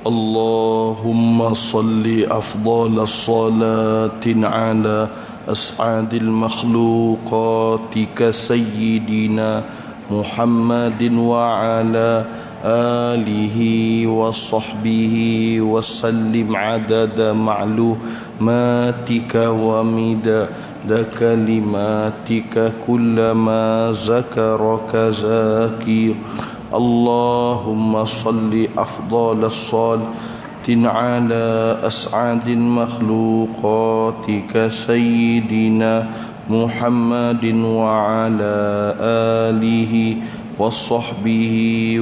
اللهم صل أفضل الصلاة على أسعد المخلوقات كسيدنا محمد وعلى آله وصحبه وسلم عدد معلوماتك ومداد كلماتك كلما ذكرك ذاكر. اللهم صل أفضل الصلاة على أسعد المخلوقات كسيدنا محمد وعلى آله وصحبه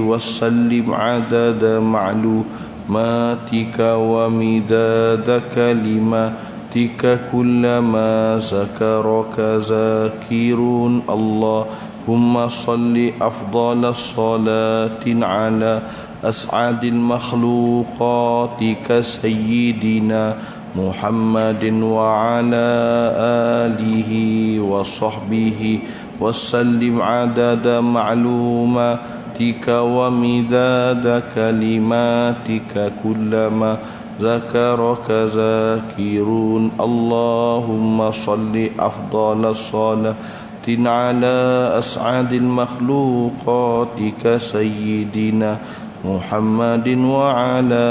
وسلم عدد معلوماتك ومداد كلماتك كلما ذكرك ذاكرون. اللهم صل أفضل الصلاة على أسعد المخلوقات كسيدنا محمد وعلى آله وصحبه وسلم عدد معلوماتك ومداد كلماتك كلما ذكرك ذاكرون. اللهم صل أفضل الصلاة على أسعد المخلوقات كسيدنا محمد وعلى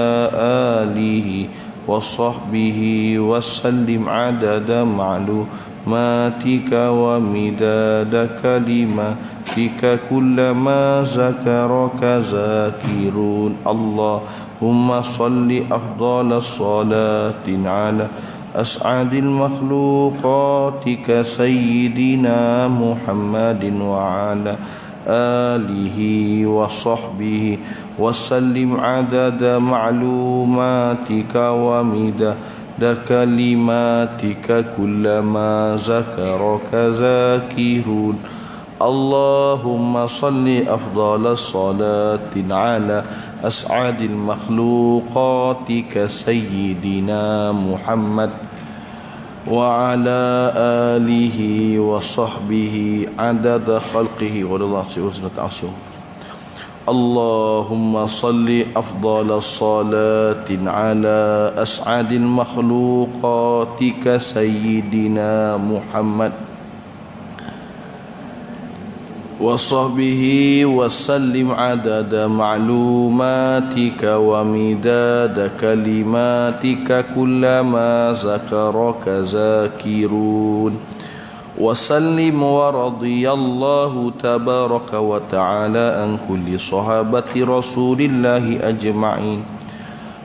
آله وصحبه وسلم عدد معلوماتك ومداد كلماتك كلما ذكرك ذاكرون. اللهم صل أفضل الصلاة على أسعد المخلوقات كسيدنا محمد وعلى آله وصحبه وسلم عدد معلوماتك ومداد كلماتك كلما ذكرك ذاكرون. اللهم صل أفضل الصلاة على أسعد المخلوقات كسيدنا محمد وعلى آله وصحبه عدد خلقه ورضا وزنة عرشه. اللهم صل أفضل الصلاة على أسعد المخلوقات كسيدنا محمد وصحبه وسلم عدد معلوماتك ومداد كلماتك كلما ذكرك ذاكرون. وسلم ورضي الله تبارك وتعالى عن كل صحابة رسول الله أجمعين.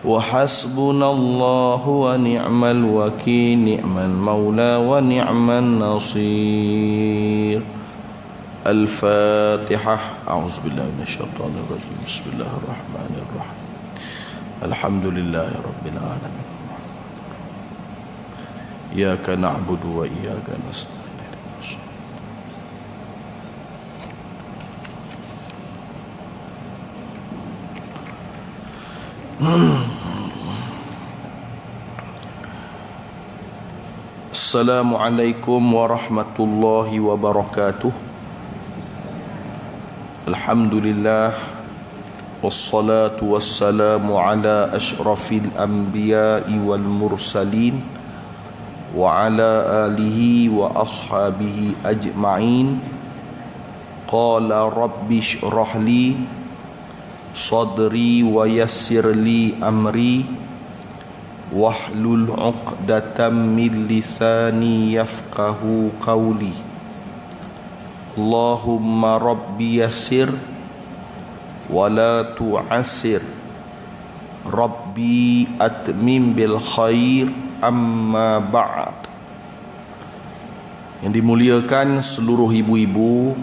وحسبنا الله ونعم الوكيل، نعم المولى ونعم النصير. الفاتحة. أعوذ بالله من الشيطان الرجيم. بسم الله الرحمن الرحيم. الحمد لله رب العالمين. إياك نعبد وإياك نستعين. Assalamualaikum warahmatullahi wabarakatuh. Alhamdulillah wassalatu wassalamu ala ashrafil anbiya'i wal mursalin wa ala alihi wa ashabihi ajma'in. Qala rabbi shrah li sadri wa yassir li amri wahlul 'uqdatam min lisani yafqahu qawli. Allahumma rabbi yassir wa la tu'assir, rabbi atmim bil khair, amma ba'd. Yang dimuliakan seluruh ibu-ibu,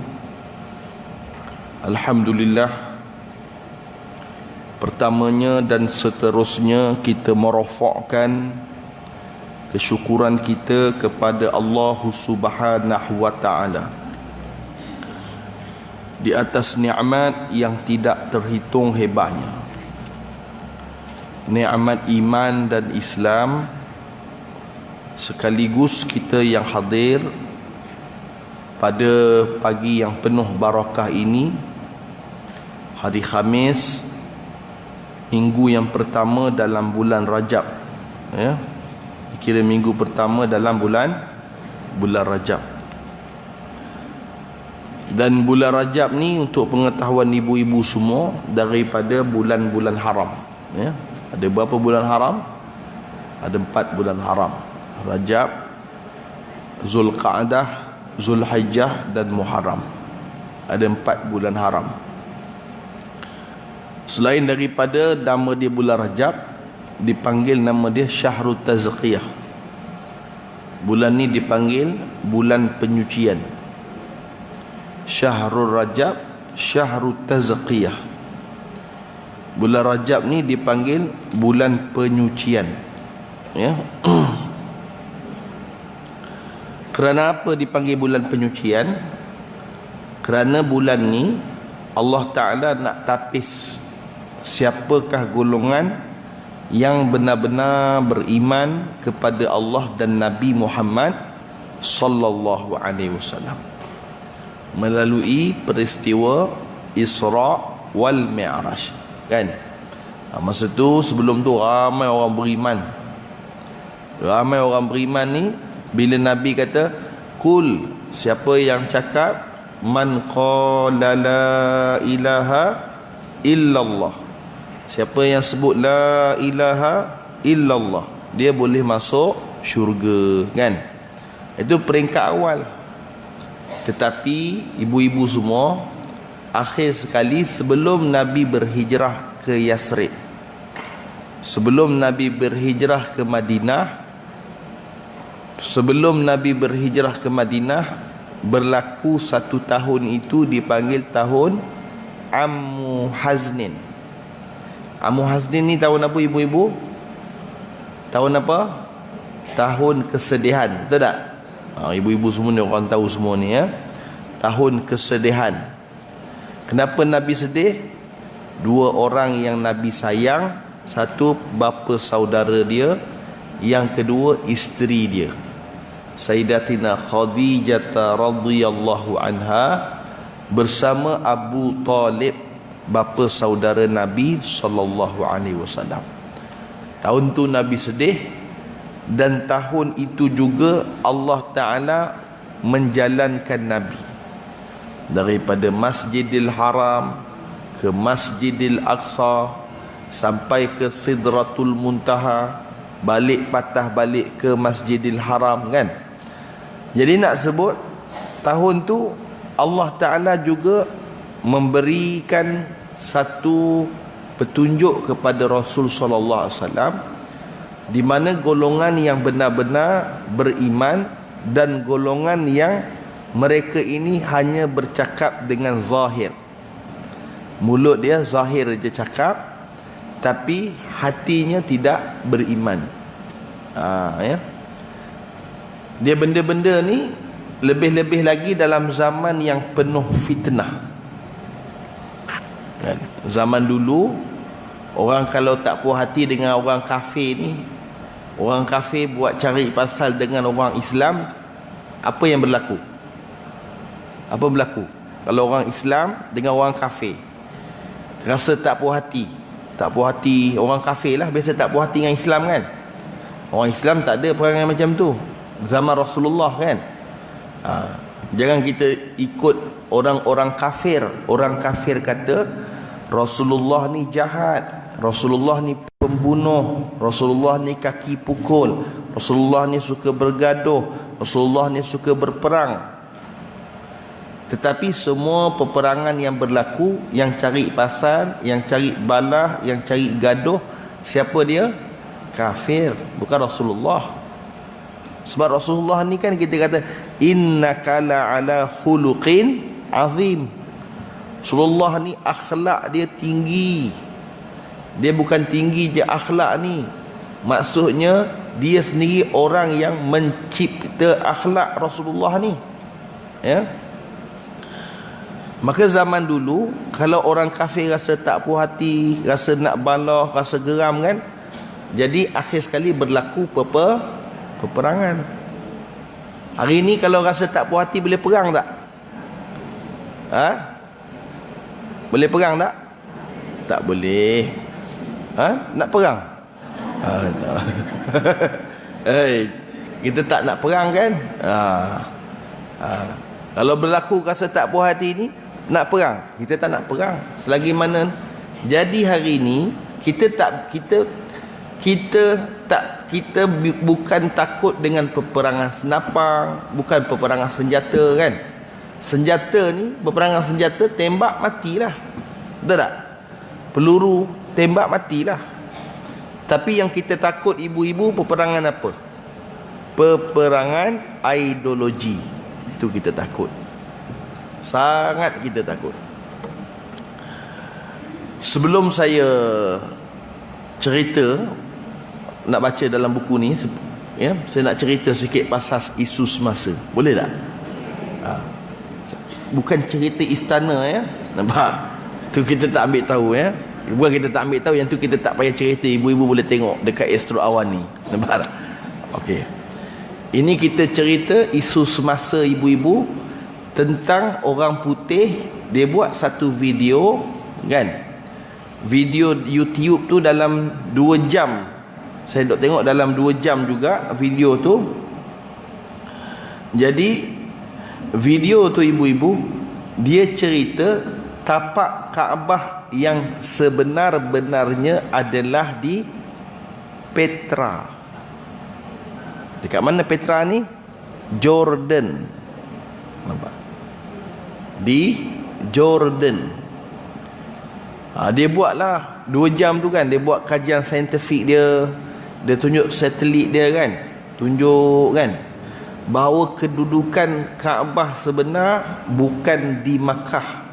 alhamdulillah, pertamanya dan seterusnya kita merafakkan kesyukuran kita kepada Allah Subhanahu wa taala di atas nikmat yang tidak terhitung hebatnya, nikmat iman dan Islam, sekaligus kita yang hadir pada pagi yang penuh barakah ini, hari Khamis minggu yang pertama dalam bulan Rajab, ya, kira minggu pertama dalam bulan Rajab. Dan bulan Rajab ni untuk pengetahuan ibu-ibu semua daripada bulan-bulan haram, ya. Ada berapa bulan haram? Ada 4 bulan haram: Rajab, Zulqa'dah, Zulhijjah dan Muharram. Ada 4 bulan haram. Selain daripada nama dia bulan Rajab, dipanggil nama dia Syahrul Tazkiyah. Bulan ni dipanggil bulan penyucian. Syahrul Rajab, Syahrul Tazkiyah. Bulan Rajab ni dipanggil bulan penyucian, ya. Kerana apa dipanggil bulan penyucian? Kerana bulan ni Allah Ta'ala nak tapis siapakah golongan yang benar-benar beriman kepada Allah dan Nabi Muhammad sallallahu alaihi wasallam melalui peristiwa Isra wal Mi'raj, kan? Masa tu, sebelum tu ramai orang beriman. Ramai orang beriman ni bila Nabi kata kul, siapa yang cakap man qala la ilaha illallah, siapa yang sebut la ilaha illallah, dia boleh masuk syurga, kan? Itu peringkat awal. Tetapi ibu-ibu semua, akhir sekali sebelum Nabi berhijrah ke Yasrib, sebelum Nabi berhijrah ke Madinah, berlaku 1 tahun itu dipanggil tahun Ammu Haznin. Ammu Haznin ni tahun apa ibu-ibu? Tahun apa? Tahun kesedihan, betul tak? Ibu-ibu semua ni orang tahu semua ni, ya. Tahun kesedihan. Kenapa Nabi sedih? 2 orang yang Nabi sayang, satu bapa saudara dia, yang kedua isteri dia, Sayyidatina Khadijah radhiyallahu anha bersama Abu Talib, bapa saudara Nabi sallallahu alaihi wasallam. Tahun tu Nabi sedih, dan tahun itu juga Allah Ta'ala menjalankan Nabi daripada Masjidil Haram ke Masjidil Aqsa sampai ke Sidratul Muntaha, balik patah balik ke Masjidil Haram, kan? Jadi nak sebut tahun tu Allah Ta'ala juga memberikan satu petunjuk kepada Rasul sallallahu alaihi wasallam, di mana golongan yang benar-benar beriman dan golongan yang mereka ini hanya bercakap dengan zahir. Mulut dia zahir je cakap, tapi hatinya tidak beriman. Ya. Dia benda-benda ni lebih-lebih lagi dalam zaman yang penuh fitnah. Kan? Zaman dulu, orang kalau tak puas hati dengan orang kafir ni, orang kafir buat cari pasal dengan orang Islam, apa yang berlaku? Apa berlaku? Kalau orang Islam dengan orang kafir rasa tak puas hati, orang kafir lah biasa tak puas hati dengan Islam, kan? Orang Islam tak ada perangai macam tu zaman Rasulullah, kan? Jangan kita ikut orang-orang kafir. Orang kafir kata Rasulullah ni jahat, Rasulullah ni pembunuh, Rasulullah ni kaki pukul, Rasulullah ni suka bergaduh, Rasulullah ni suka berperang. Tetapi semua peperangan yang berlaku, yang cari pasal, yang cari balah, yang cari gaduh, siapa dia? Kafir, bukan Rasulullah. Sebab Rasulullah ni kan kita kata innaka la'ala khuluqin azim. Rasulullah ni akhlak dia tinggi. Dia bukan tinggi je akhlak ni, maksudnya dia sendiri orang yang mencipta akhlak Rasulullah ni, ya. Maka zaman dulu kalau orang kafir rasa tak puas hati, rasa nak balah, rasa geram, kan, jadi akhir sekali berlaku peperangan. Hari ni kalau rasa tak puas hati boleh perang tak? Boleh perang tak? Tak boleh. Nak perang? Kita tak nak perang kan? Kalau berlaku rasa tak puas hati ni, nak perang? Kita tak nak perang. Selagi mana jadi hari ni, kita bukan takut dengan peperangan senapang, bukan peperangan senjata kan. Senjata ni, peperangan senjata, tembak matilah. Betul tak? Peluru tembak matilah. Tapi yang kita takut ibu-ibu, peperangan apa? Peperangan ideologi. Itu kita takut. Sangat kita takut. Sebelum saya cerita, nak baca dalam buku ni, ya, saya nak cerita sikit pasal isu semasa. Boleh tak? Bukan cerita istana, ya. Nampak? Tu kita tak ambil tahu, ya. Bukan kita tak ambil tahu, yang tu kita tak payah cerita. Ibu-ibu boleh tengok dekat Astro Awan ni. Nampak tak? Okey. Ini kita cerita isu semasa ibu-ibu tentang orang putih. Dia buat satu video, kan? Video YouTube tu dalam 2 jam. Saya dok tengok dalam 2 jam juga video tu. Jadi video tu ibu-ibu, dia cerita tapak Kaabah yang sebenar-benarnya adalah di Petra. Dekat mana Petra ni? Jordan. Nampak? Di Jordan. Dia buatlah 2 jam tu kan. Dia buat kajian saintifik dia. Dia tunjuk satelit dia kan. Tunjuk kan, bahawa kedudukan Kaabah sebenar bukan di Makkah,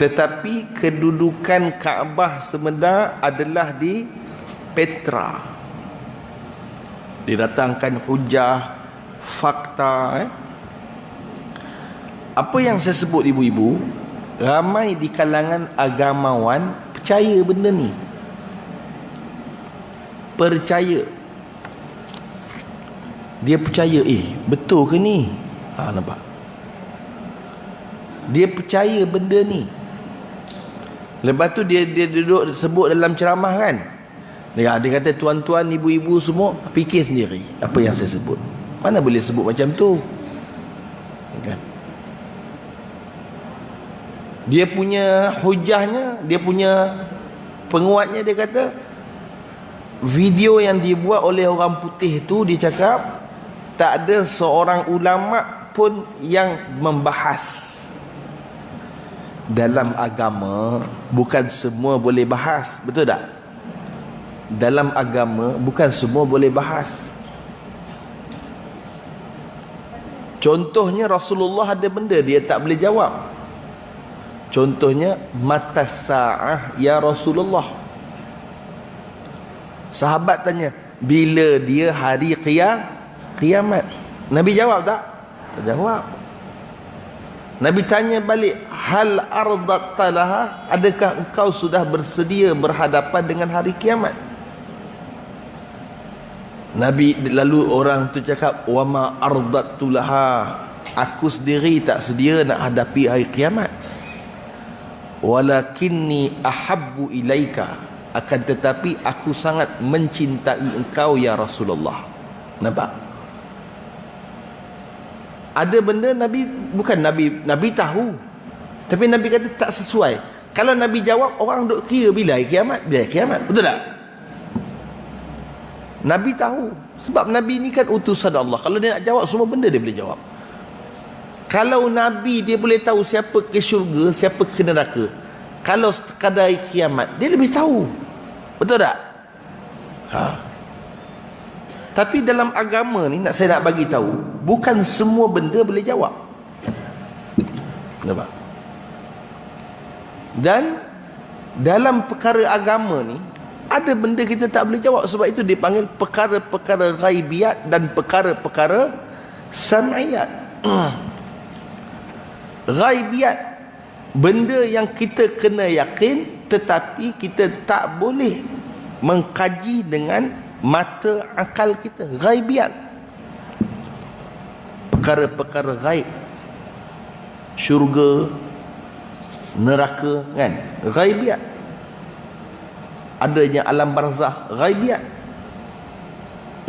tetapi kedudukan Kaabah sebenar adalah di Petra. Didatangkan hujah, fakta. Apa yang saya sebut ibu-ibu, ramai di kalangan agamawan percaya benda ni. Percaya. Dia percaya, betul ke ni? Nampak? Dia percaya benda ni. Lepas tu dia duduk sebut dalam ceramah kan. Dia kata, tuan-tuan, ibu-ibu semua fikir sendiri apa yang saya sebut. Mana boleh sebut macam tu? Kan? Dia punya hujahnya, dia punya penguatnya, dia kata video yang dibuat oleh orang putih tu, dia cakap tak ada seorang ulama pun yang membahas. Dalam agama bukan semua boleh bahas, betul tak? Dalam agama bukan semua boleh bahas. Contohnya Rasulullah ada benda dia tak boleh jawab. Contohnya, mata sa'ah ya Rasulullah. Sahabat tanya, bila dia hari kiamat? Nabi jawab tak? Tak jawab. Nabi tanya balik, hal ardatta laha, adakah engkau sudah bersedia berhadapan dengan hari kiamat? Nabi, lalu orang tu cakap, wa ma ardattu laha, aku sendiri tak sedia nak hadapi hari kiamat. Walakinni ahabbu ilaika, akan tetapi aku sangat mencintai engkau ya Rasulullah. Nampak? Ada benda Nabi, bukan Nabi tahu, tapi Nabi kata tak sesuai. Kalau Nabi jawab, orang duk kira bila kiamat, betul tak? Nabi tahu, sebab Nabi ni kan utusan Allah. Kalau dia nak jawab semua benda, dia boleh jawab. Kalau Nabi dia boleh tahu siapa ke syurga, siapa ke neraka, kalau sekadar kiamat, dia lebih tahu, betul tak? Tapi dalam agama ni, saya nak bagi tahu, bukan semua benda boleh jawab. Nampak? Dan dalam perkara agama ni, ada benda kita tak boleh jawab. Sebab itu dipanggil perkara-perkara ghaibiyat dan perkara-perkara sam'iyat. Ghaibiyat, benda yang kita kena yakin, tetapi kita tak boleh mengkaji dengan mata akal kita. Ghaibiyat, perkara-perkara ghaib, syurga, neraka, kan? Ghaibiyat. adanya alam barzah, ghaibiyat.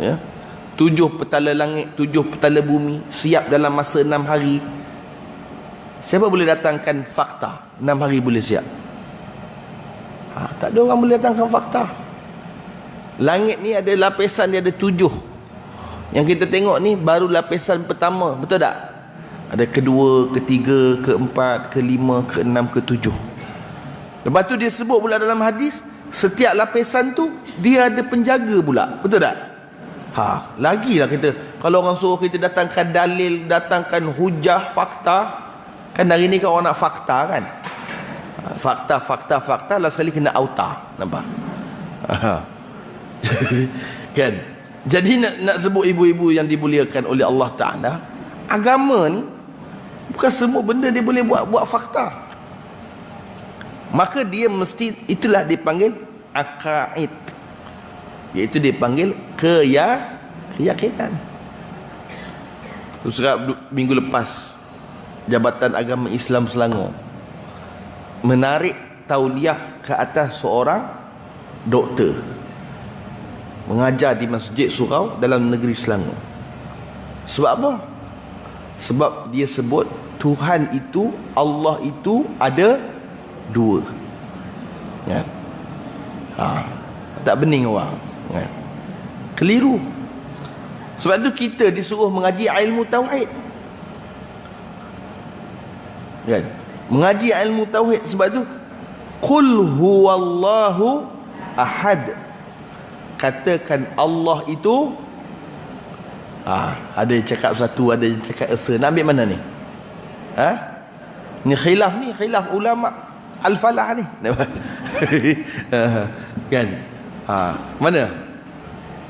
Ya. 7 petala langit, 7 petala bumi siap dalam masa 6 hari. Siapa boleh datangkan fakta 6 hari boleh siap? Tak ada orang boleh datangkan fakta. Langit ni ada lapisan, dia ada 7. Yang kita tengok ni baru lapisan pertama, betul tak? Ada kedua, ketiga, keempat, kelima, keenam, ketujuh. Lepas tu dia sebut pula dalam hadis, setiap lapisan tu dia ada penjaga pula, betul tak? Lagilah kita, kalau orang suruh kita datangkan dalil, datangkan hujah, fakta, kan hari ni kan orang nak fakta kan? Fakta, last sekali kena auta, nampak? Kan? Jadi nak sebut ibu-ibu yang dimuliakan oleh Allah Ta'ala, agama ni bukan semua benda dia boleh buat fakta. Maka dia mesti, itulah dipanggil aqaid, iaitu dipanggil keyakinan. Sebab minggu lepas Jabatan Agama Islam Selangor menarik tauliah ke atas seorang doktor mengajar di Masjid Surau dalam negeri Selangor. Sebab apa? Sebab dia sebut Tuhan itu, Allah itu ada 2. Ya. Tak bening orang. Ya. Keliru. Sebab tu kita disuruh mengaji ilmu tauhid. Kan? Mengaji ilmu tauhid. Sebab tu qul huwallahu ahad. Katakan Allah itu ada yang cakap satu, ada yang cakap esa. Nak ambil mana ni? Ni khilaf ulama al-falah ni. Kan? Mana?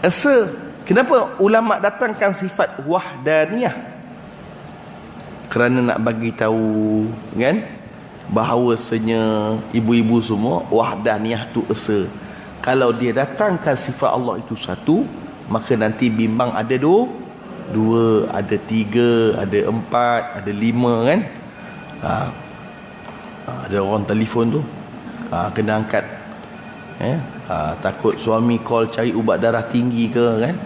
Esa. Kenapa ulama datangkan sifat wahdaniyah? Kerana nak bagi tahu kan, bahawasanya ibu-ibu semua wahdaniyah tu esa. Kalau dia datangkan sifat Allah itu satu, maka nanti bimbang ada 2, ada 3, ada 4, ada 5 kan. Ada orang telefon tu, kena angkat. Takut suami call cari ubat darah tinggi ke kan.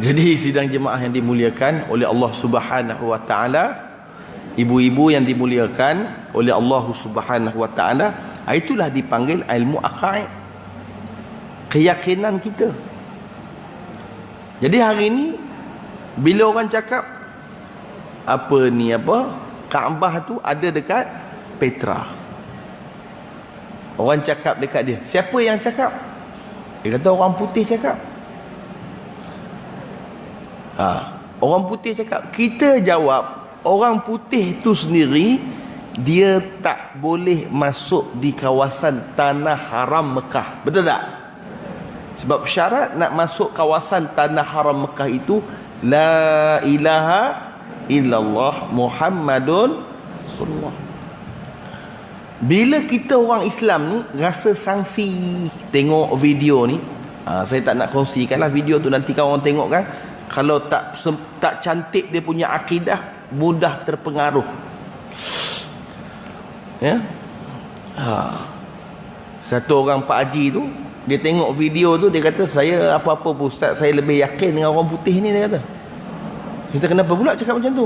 Jadi sidang jemaah yang dimuliakan oleh Allah Subhanahu wa taala, ibu-ibu yang dimuliakan oleh Allah Subhanahu wa taala, itulah dipanggil ilmu aqaid, keyakinan kita. Jadi hari ni bila orang cakap Kaabah tu ada dekat Petra, orang cakap dekat dia, siapa yang cakap? Dia kata orang putih cakap. Orang putih cakap. Kita jawab, orang putih tu sendiri dia tak boleh masuk di kawasan tanah haram Mekah, betul tak? Sebab syarat nak masuk kawasan tanah haram Mekah itu la ilaha illallah Muhammadun Rasulullah. Bila kita orang Islam ni rasa sangsi tengok video ni, saya tak nak kongsikan lah video tu, nanti kan orang tengok kan, kalau tak cantik dia punya akidah, mudah terpengaruh. Ya. Satu orang Pak Haji tu, dia tengok video tu, dia kata, saya apa-apa pun Ustaz, saya lebih yakin dengan orang putih ni, dia kata. Kita kenapa pula cakap macam tu?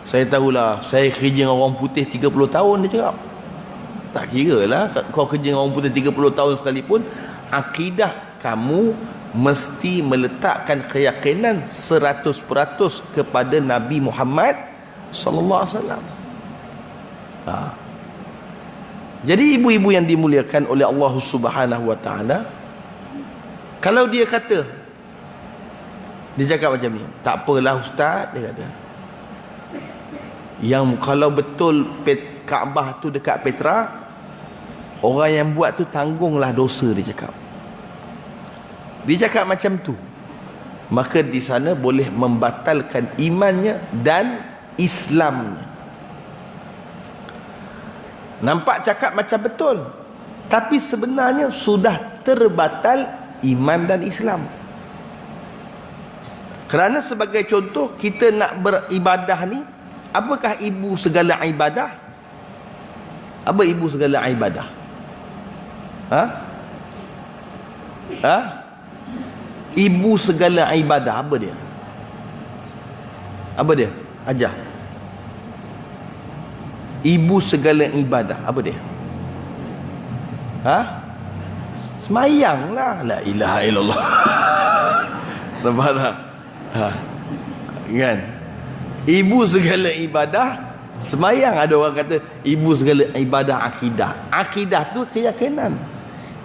Saya tahulah, saya kerja dengan orang putih 30 tahun, dia cakap. Tak kira lah kau kerja dengan orang putih 30 tahun sekalipun, akidah kamu mesti meletakkan keyakinan 100% kepada Nabi Muhammad sallallahu alaihi wasallam. Jadi ibu-ibu yang dimuliakan oleh Allah Subhanahu wa taala, kalau dia kata, dia cakap macam ni, tak apalah Ustaz, dia kata, yang kalau betul Kaabah tu dekat Petra, orang yang buat tu tanggunglah dosa, dia cakap. Dia cakap macam tu, maka di sana boleh membatalkan imannya dan Islamnya. Nampak cakap macam betul, tapi sebenarnya sudah terbatal iman dan Islam. Kerana sebagai contoh, kita nak beribadah ni, apakah ibu segala ibadah? Apa ibu segala ibadah? Ha? Ha? Ibu segala ibadah. Apa dia? Apa dia? Ajar. Ibu segala ibadah. Apa dia? Ha? Semayang lah. La ilaha illallah. Nampak tak? Ha. Kan? Ibu segala ibadah semayang. Ada orang kata ibu segala ibadah akidah. Akidah tu keyakinan.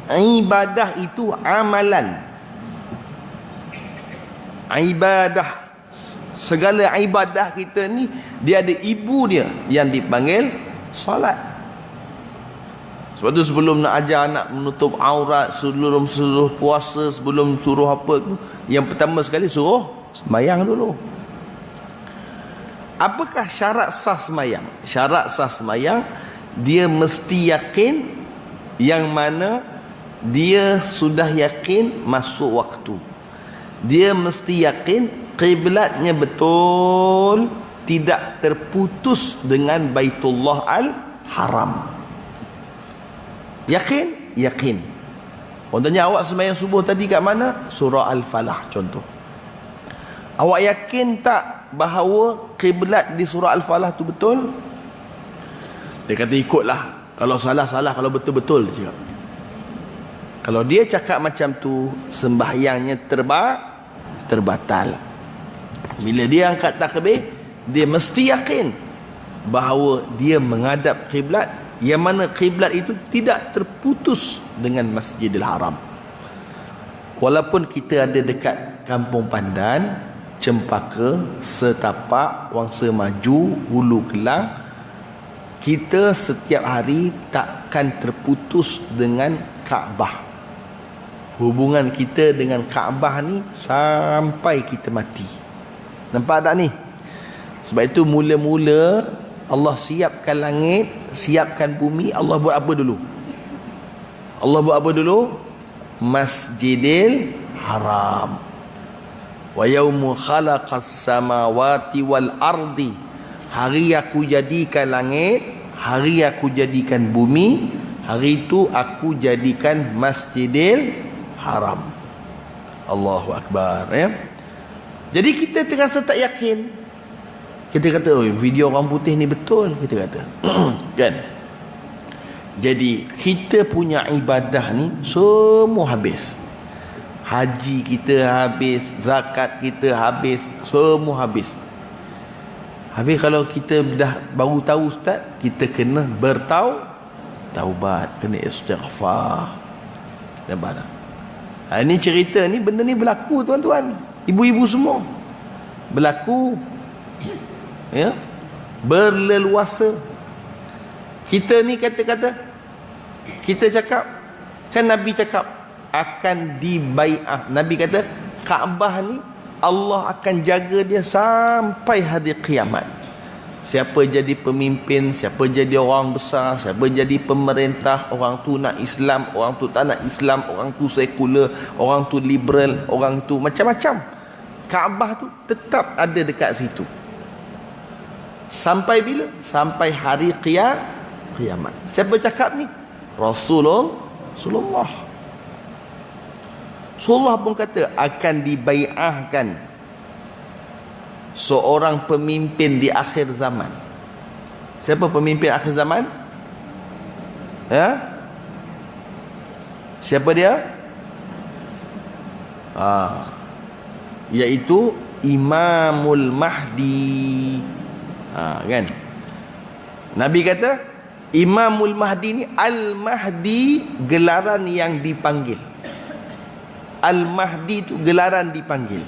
Ibadah itu amalan. Ibadah, segala ibadah kita ni, dia ada ibu dia yang dipanggil solat. Sebab tu sebelum nak ajar anak menutup aurat, sebelum suruh puasa, sebelum suruh apa tu, yang pertama sekali suruh sembahyang dulu. Apakah syarat sah sembahyang? Syarat sah sembahyang, dia mesti yakin, yang mana dia sudah yakin masuk waktu. Dia mesti yakin kiblatnya betul, tidak terputus dengan Baitullah Al-Haram. Yakin? Yakin. Orang tanya, awak sembahyang subuh tadi kat mana? Surah Al-Falah contoh. Awak yakin tak bahawa kiblat di surah Al-Falah tu betul? Dia kata ikutlah. Kalau salah-salah, kalau betul-betul dia cakap. Kalau dia cakap macam tu, sembahyangnya terbatal. Bila dia angkat takbir, dia mesti yakin bahawa dia menghadap kiblat, yang mana kiblat itu tidak terputus dengan Masjidil Haram. Walaupun kita ada dekat Kampung Pandan, Cempaka, Setapak, Wangsa Maju, Hulu Kelang, kita setiap hari takkan terputus dengan Kaabah. Hubungan kita dengan Kaabah ni sampai kita mati. Nampak tak ni? Sebab itu mula-mula Allah siapkan langit, siapkan bumi. Allah buat apa dulu? Allah buat apa dulu? Masjidil Haram. Wa yaumu khalaqas samawati wal ardi. Hari aku jadikan langit, hari aku jadikan bumi, hari itu aku jadikan Masjidil Haram. Allahu Akbar, ya. Jadi kita terasa tak yakin. Kita kata, oh, video orang putih ni betul, kita kata. Kan? Jadi kita punya ibadah ni semua habis. Haji kita habis, zakat kita habis, semua habis. Habis kalau kita dah baru tahu ustaz, kita kena bertaubat, kena istighfar. Nampak tak? Ini cerita ni, benda ni berlaku tuan-tuan, ibu-ibu semua. Berlaku, ya, berleluasa. Kita ni kata-kata, kita cakap, kan Nabi cakap akan dibai'ah. Nabi kata Kaabah ni Allah akan jaga dia sampai hari kiamat. Siapa jadi pemimpin, siapa jadi orang besar, siapa jadi pemerintah, orang tu nak Islam, orang tu tak nak Islam, orang tu sekular, orang tu liberal, orang tu macam-macam. Kaabah tu tetap ada dekat situ. Sampai bila? Sampai hari kiamat. Siapa cakap ni? Rasulullah. Rasulullah pun kata akan dibai'ahkan seorang pemimpin di akhir zaman. Siapa pemimpin akhir zaman? Ya? Siapa dia? Iaitu Imamul Mahdi. Kan? Nabi kata Imamul Mahdi ni, Al-Mahdi gelaran yang dipanggil. Al-Mahdi tu gelaran dipanggil.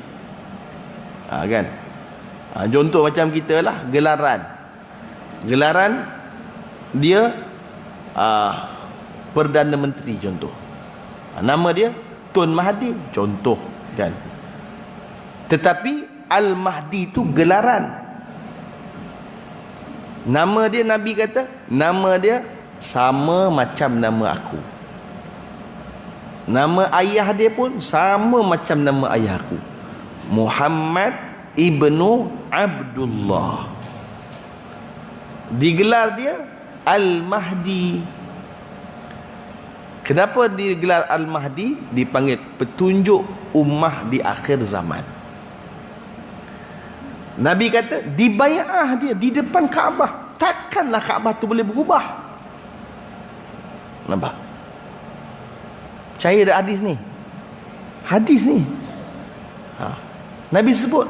Kan? Contoh macam kita lah, gelaran dia Perdana Menteri contoh. Nama dia Tun Mahathir contoh, kan. Tetapi Al-Mahdi tu gelaran. Nama dia, Nabi kata nama dia sama macam nama aku. Nama ayah dia pun sama macam nama ayah aku, Muhammad ibnu Abdullah. Digelar dia Al-Mahdi. Kenapa digelar Al-Mahdi? Dipanggil petunjuk ummah di akhir zaman. Nabi kata dibai'ah dia di depan Kaabah. Takkanlah Kaabah tu boleh berubah. Nampak? Percaya tak hadis ni? Hadis ni. Nabi sebut.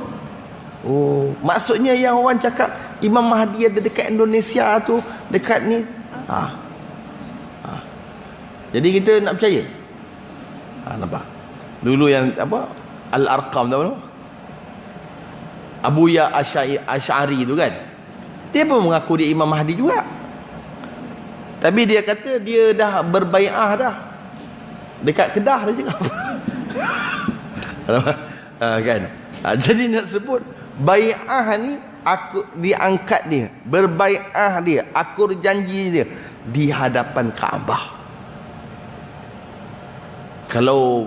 Oh, maksudnya yang orang cakap Imam Mahdi ada dekat Indonesia tu, dekat ni. Jadi kita nak percaya. Nampak? Dulu yang apa? Al-Arqam tahu tak? Abu Ya Asy'ari tu kan. Dia pun mengaku dia Imam Mahdi juga. Tapi dia kata dia dah berbai'ah dah. Dekat Kedah dia cakap. Kan? Jadi nak sebut bai'ah ni aku diangkat dia, berbai'ah dia, akur janji dia di hadapan Kaabah. Kalau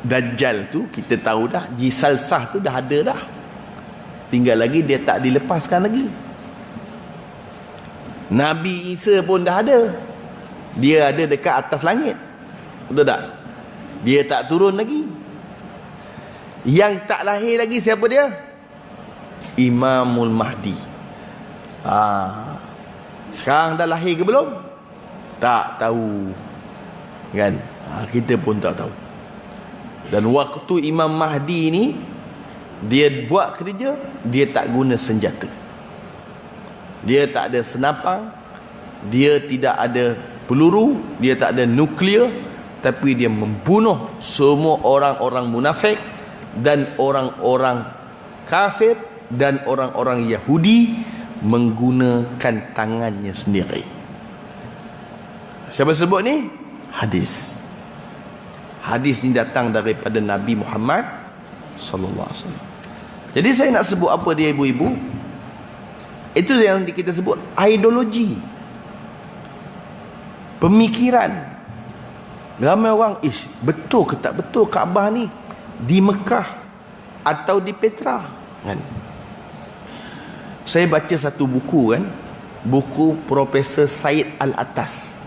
Dajjal tu kita tahu dah, Jisalsah tu dah ada dah. Tinggal lagi dia tak dilepaskan lagi. Nabi Isa pun dah ada. Dia ada dekat atas langit. Betul tak? Dia tak turun lagi. Yang tak lahir lagi siapa dia? Imamul Mahdi. Sekarang dah lahir ke belum? Tak tahu. Kan? Kita pun tak tahu. Dan waktu Imam Mahdi ni dia buat kerja, dia tak guna senjata. Dia tak ada senapang, dia tidak ada peluru, dia tak ada nuklear, tapi dia membunuh semua orang-orang munafik dan orang-orang kafir dan orang-orang Yahudi menggunakan tangannya sendiri. Siapa sebut ni? Hadis. Hadis ni datang daripada Nabi Muhammad sallallahu alaihi wasallam. Jadi saya nak sebut apa dia ibu-ibu? Itu yang kita sebut ideologi. Pemikiran. Ramai orang, betul ke tak betul Kaabah ni di Mekah atau di Petra, kan? Saya baca satu buku kan, buku Profesor Said Al-Atas.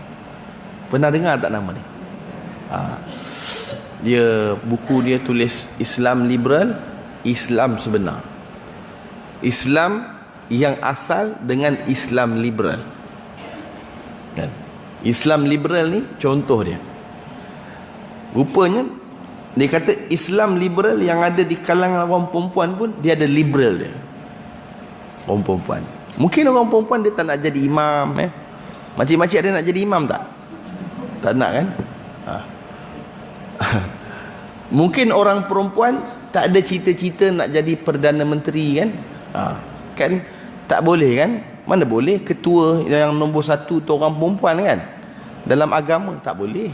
Pernah dengar tak nama ni? Dia buku dia tulis Islam liberal, Islam sebenar. Islam yang asal dengan Islam liberal. Kan? Islam liberal ni contoh dia. Rupanya dia kata Islam liberal yang ada di kalangan orang perempuan pun dia ada liberal dia. Orang perempuan. Mungkin orang perempuan dia tak nak jadi imam Makcik-makcik ada nak jadi imam tak? Tak nak kan? Mungkin orang perempuan tak ada cita-cita nak jadi Perdana Menteri kan? Kan tak boleh kan? Mana boleh ketua yang nombor 1 tu orang perempuan kan? Dalam agama tak boleh.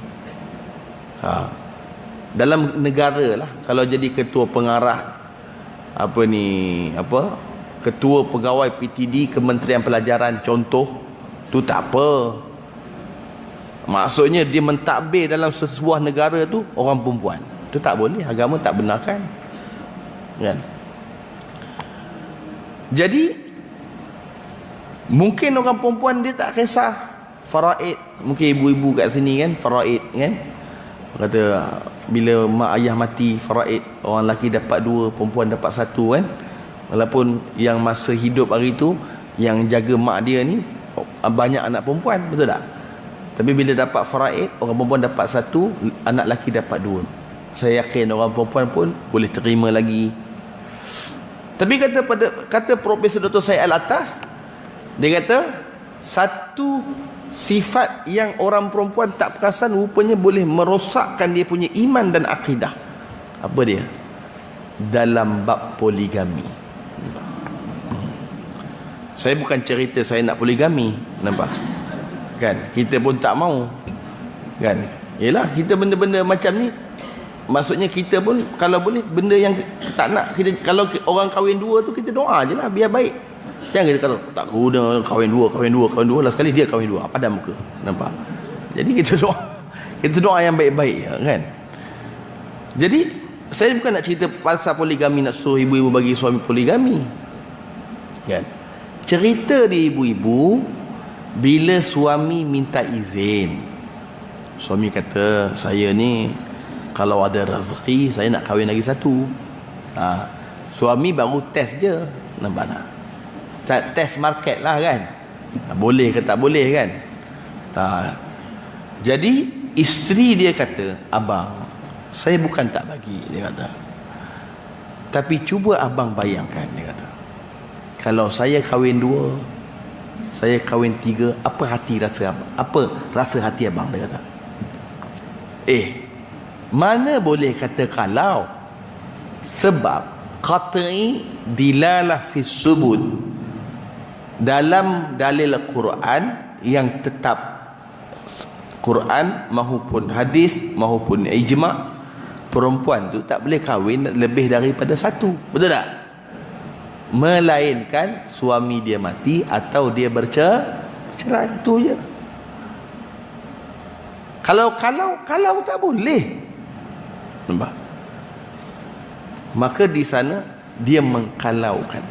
Dalam negara lah, kalau jadi ketua pengarah ketua pegawai PTD Kementerian Pelajaran contoh, tu tak apa. Maksudnya dia mentadbir dalam sebuah negara tu orang perempuan. Tu tak boleh, agama tak benarkan. Kan? Jadi mungkin orang perempuan dia tak kisah faraid. Mungkin ibu-ibu kat sini kan faraid kan. Kata bila mak ayah mati faraid, orang lelaki dapat 2, perempuan dapat 1 kan. Walaupun yang masa hidup hari tu yang jaga mak dia ni banyak anak perempuan, betul tak? Tapi bila dapat faraid, orang perempuan dapat 1, anak lelaki dapat 2. Saya yakin orang perempuan pun boleh terima lagi. Tapi kata Profesor Dr. Said Al-Atas, dia kata satu sifat yang orang perempuan tak perasan rupanya boleh merosakkan dia punya iman dan akidah. Apa dia? Dalam bab poligami. Saya bukan cerita saya nak poligami, nampak? Kan? Kita pun tak mau. Kan? Yalah, kita benda-benda macam ni, maksudnya kita pun kalau boleh benda yang tak nak kita, kalau orang kahwin 2 tu kita doa je lah biar baik. Jangan kita kata tak guna kahwin dua lah sekali dia kahwin 2 padam muka, nampak? Jadi kita doa yang baik-baik kan. Jadi saya bukan nak cerita pasal poligami, nak suruh ibu-ibu bagi suami poligami kan. Cerita di ibu-ibu bila suami minta izin Suami kata, saya ni kalau ada rezeki saya nak kahwin lagi satu. Suami baru test je, nampak tak? Start test market lah kan. Boleh ke tak boleh kan. Jadi isteri dia kata, abang, saya bukan tak bagi, dia kata, tapi cuba abang bayangkan, dia kata, kalau saya kahwin 2, saya kahwin 3, apa rasa abang? Apa rasa hati abang, dia kata. Mana boleh kata kalau, sebab qat'i dilalah fi subut, dalam dalil Quran yang tetap, Quran maupun hadis maupun ijma', perempuan tu tak boleh kahwin lebih daripada satu, betul tak? Melainkan suami dia mati atau dia bercerai, itu je. Kalau tak boleh, nampak? Maka di sana dia mengkalaukan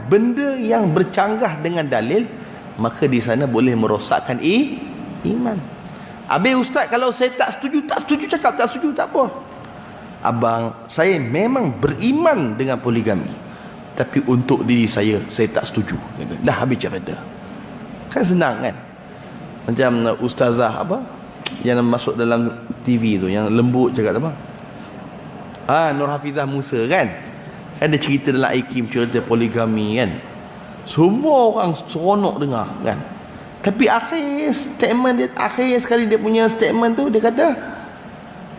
benda yang bercanggah dengan dalil, maka di sana boleh merosakkan iman. Habis ustaz, kalau saya tak setuju cakap tak setuju, tak apa. Abang, saya memang beriman dengan poligami, tapi untuk diri saya tak setuju. Dah habis cerita. Kan senang kan? Macam ustazah apa yang masuk dalam TV tu, yang lembut cakap apa? Nur Hafizah Musa kan? Kan dia cerita dalam IKIM, cerita poligami kan? Semua orang seronok dengar kan? Tapi akhir sekali dia punya statement tu, dia kata,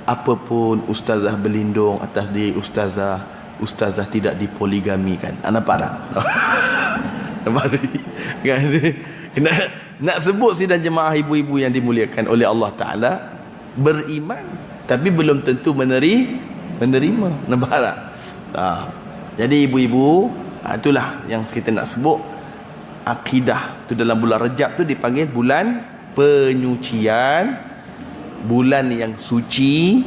apapun ustazah berlindung atas diri ustazah tidak dipoligamikan. Nampak tak? Nampak tak? Kan? Nak sebut sidang jemaah ibu-ibu yang dimuliakan oleh Allah Ta'ala, beriman tapi belum tentu menerima. Nampak tak? Jadi ibu-ibu, itulah yang kita nak sebut. Akidah tu dalam bulan Rejab tu dipanggil bulan penyucian, bulan yang suci,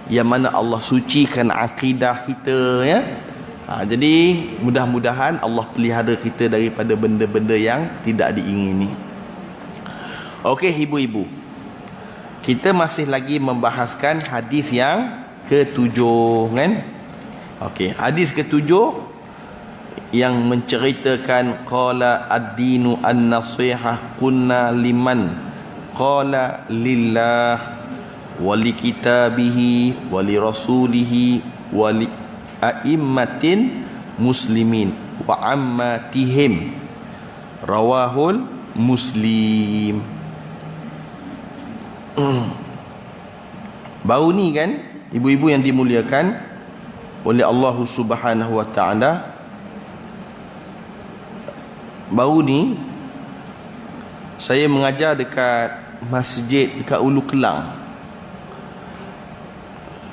yang mana Allah sucikan akidah kita, ya. Jadi mudah-mudahan Allah pelihara kita daripada benda-benda yang tidak diingini. Okey ibu-ibu, kita masih lagi membahaskan hadis yang ke-7 kan? Okey, hadis ke-7 yang menceritakan qala ad-dinu an-nasihah kunna liman qala lillah wa li kitabihi wa li rasulihi wa li a'immatin muslimin wa ammatihim, rawahul Muslim. Baru ni kan ibu-ibu yang dimuliakan oleh Allah Subhanahu wa ta'ala, baru ni saya mengajar dekat masjid dekat Ulu Kelang.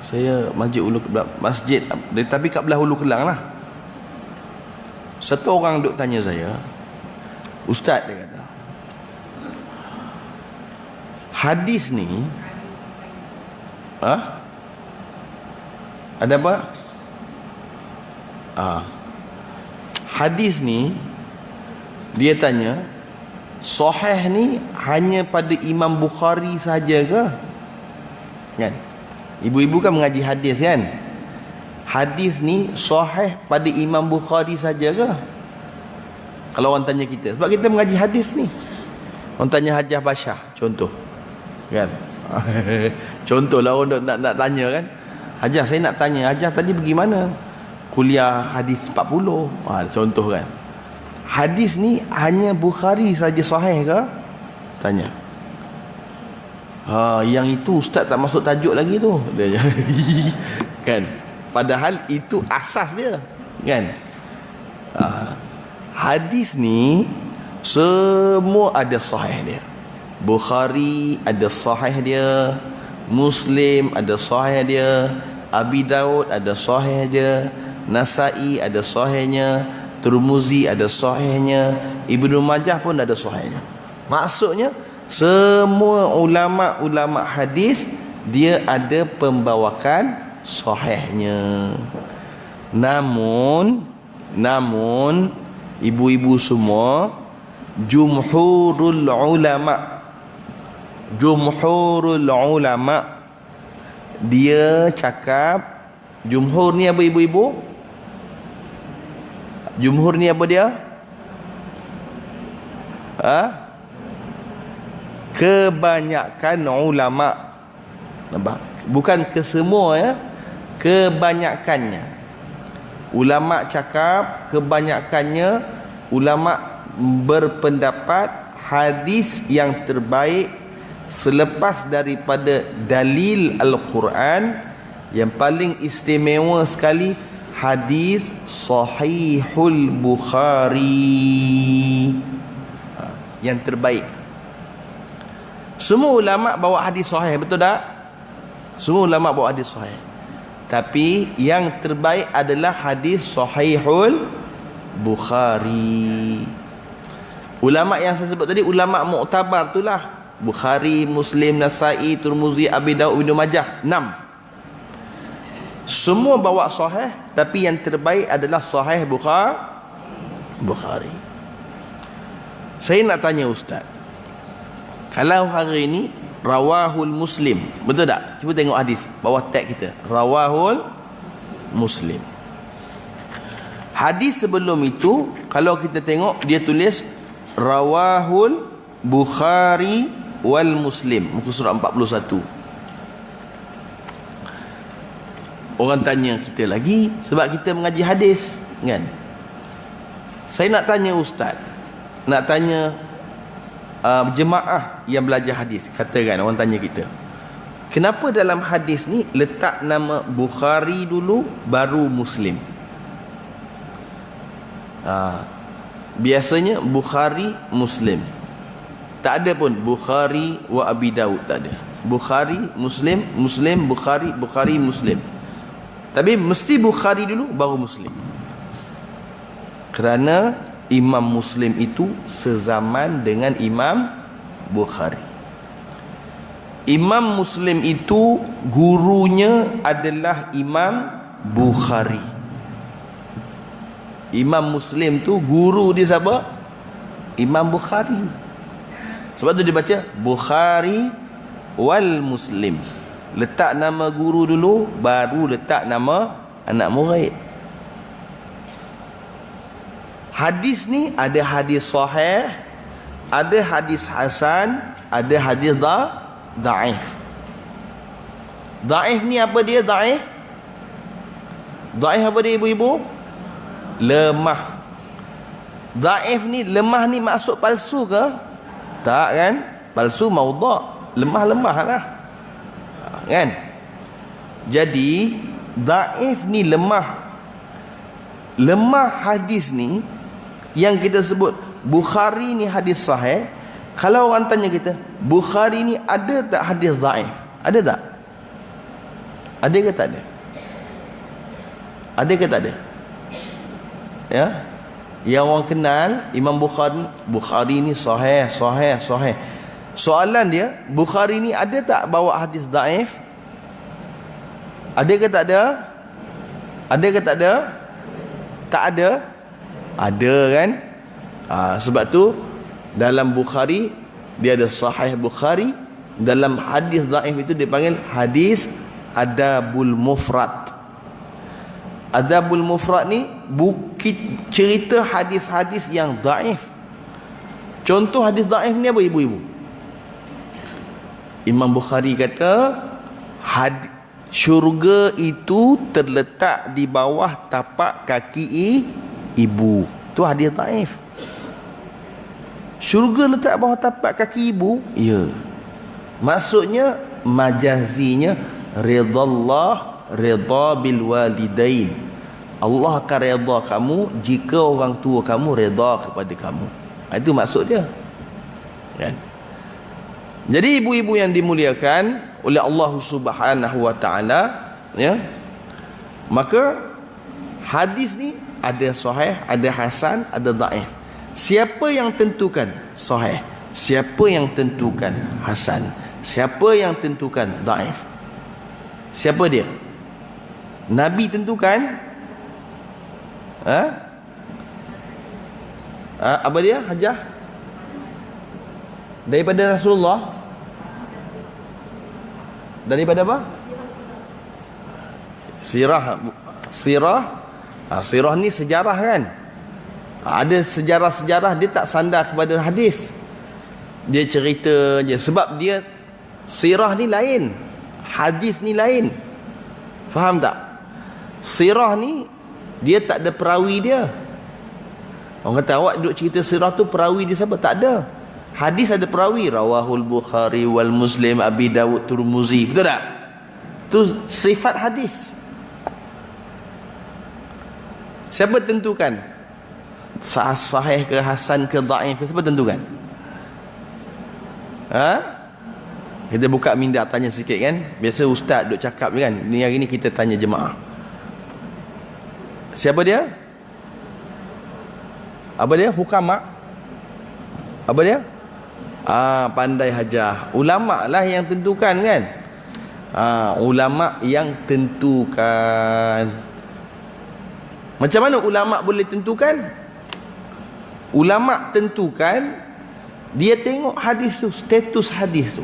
Saya masjid tapi kat belah Ulu Kelang lah. Satu orang duk tanya saya, ustaz, dia kata, hadis ni ada apa? Hadis ni, dia tanya, sahih ni hanya pada Imam Bukhari saja ke? Kan? Ibu-ibu kan mengaji hadis kan? Hadis ni sahih pada Imam Bukhari saja ke? Kalau orang tanya kita, sebab kita mengaji hadis ni. Orang tanya Hajah Basyah, contoh. Kan? Contohlah orang nak tanya kan? Hajah, saya nak tanya, Hajah tadi pergi mana? Kuliah hadis 40. Contoh kan? Hadis ni hanya Bukhari saja sahih ke? Tanya. Yang itu ustaz tak masuk tajuk lagi tu. Kan? Padahal itu asas dia. Kan? Hadis ni semua ada sahih dia. Bukhari ada sahih dia, Muslim ada sahih dia, Abi Daud ada sahih dia, Nasai ada sahihnya, Tirmizi ada sahihnya, Ibnu Majah pun ada sahihnya. Maksudnya semua ulama-ulama hadis dia ada pembawakan sahihnya. Namun ibu-ibu semua, jumhurul ulama, Jumhurul ulama, dia cakap, jumhur ni apa ibu-ibu? Jumhur ni apa dia? Kebanyakan ulama. Nampak? Bukan kesemua ya, kebanyakannya. Ulama cakap kebanyakannya ulama berpendapat hadis yang terbaik selepas daripada dalil Al-Quran, yang paling istimewa sekali hadis Sahihul Bukhari, yang terbaik. Semua ulama bawa hadis sahih, betul tak? Semua ulama bawa hadis sahih, tapi yang terbaik adalah hadis Sahihul Bukhari. Ulama yang saya sebut tadi, ulama muktabar itulah Bukhari, Muslim, Nasai, Tirmizi, Abi Daud, Ibnu Majah, 6. Semua bawa sahih, tapi yang terbaik adalah Sahih Bukhari. Saya nak tanya Ustaz, kalau hari ini rawahul Muslim, betul tak? Cuba tengok hadis bawah tag kita, rawahul Muslim. Hadis sebelum itu, kalau kita tengok, dia tulis rawahul Bukhari wal Muslim, muka surat 41. Orang tanya kita lagi sebab kita mengaji hadis, kan? Saya nak tanya Ustaz, nak tanya jemaah yang belajar hadis, katakan orang tanya kita, kenapa dalam hadis ni letak nama Bukhari dulu baru Muslim? Biasanya Bukhari Muslim, tak ada pun Bukhari wa Abi Daud, tak ada. Bukhari Muslim, Muslim Bukhari, Bukhari Muslim. Tapi mesti Bukhari dulu baru Muslim, kerana Imam Muslim itu sezaman dengan Imam Bukhari. Imam Muslim itu gurunya adalah Imam Bukhari. Imam Muslim tu guru dia siapa? Imam Bukhari. Sebab tu dia baca Bukhari wal Muslim. Letak nama guru dulu, baru letak nama anak murid. Hadis ni ada hadis sahih, ada hadis hasan, ada hadis dhaif. Dhaif ni apa dia dhaif? Dhaif apa dia ibu-ibu? Lemah. Dhaif ni, lemah ni maksud palsu ke? Tak kan? Palsu maudhu', lemah-lemah lah, kan? Jadi dhaif ni lemah. Lemah hadis ni yang kita sebut Bukhari ni hadis sahih. Kalau orang tanya kita, Bukhari ni ada tak hadis dhaif? Ada tak? Ada ke tak ada? Ada ke tak ada? Ya? Yang orang kenal Imam Bukhari, Bukhari ni sahih. Soalan dia, Bukhari ni ada tak bawa hadis dhaif? Ada ke tak ada? Ada ke tak ada? Tak ada? Ada kan? Sebab tu dalam Bukhari dia ada Sahih Bukhari, dalam hadis dhaif itu dipanggil hadis Adabul Mufrad. Adabul Mufrad ni bukit cerita hadis-hadis yang dhaif. Contoh hadis dhaif ni apa ibu-ibu? Imam Bukhari kata syurga itu terletak di bawah tapak kaki ibu. Tu hadis dhaif. Syurga letak bawah tapak kaki ibu? Ya. Maksudnya majazinya ridallah, ridha bil walidain. Allah akan redha kamu jika orang tua kamu redha kepada kamu. Itu maksud dia, kan? Jadi ibu-ibu yang dimuliakan oleh Allah Subhanahu wa taala, ya, maka hadis ni ada sahih, ada hasan, ada dhaif. Siapa yang tentukan sahih? Siapa yang tentukan hasan? Siapa yang tentukan dhaif? Siapa dia? Nabi tentukan? Apa dia, Hajah? Daripada Rasulullah? Daripada apa? Sirah. Sirah ni sejarah kan. Ada sejarah-sejarah, dia tak sandar kepada hadis. Dia cerita je. Sebab dia sirah ni lain, hadis ni lain. Faham tak? Sirah ni dia tak ada perawi dia. Orang kata awak duduk cerita sirah tu, perawi dia siapa? Tak ada. Hadis ada perawi, rawahul Bukhari wal Muslim, Abi Dawud, Turmuzi. Betul tak? Tu sifat hadis. Siapa tentukan sahih ke, hasan ke, dhaif ke? Siapa tentukan? Kita buka minda tanya sikit kan. Biasa ustaz duk cakap kan. Ni hari ni kita tanya jemaah. Siapa dia? Apa dia? Hukama. Apa dia? Pandai hajah. Ulama lah yang tentukan kan. Ulama yang tentukan. Macam mana ulama boleh tentukan? Ulama tentukan, dia tengok hadis tu, status hadis tu.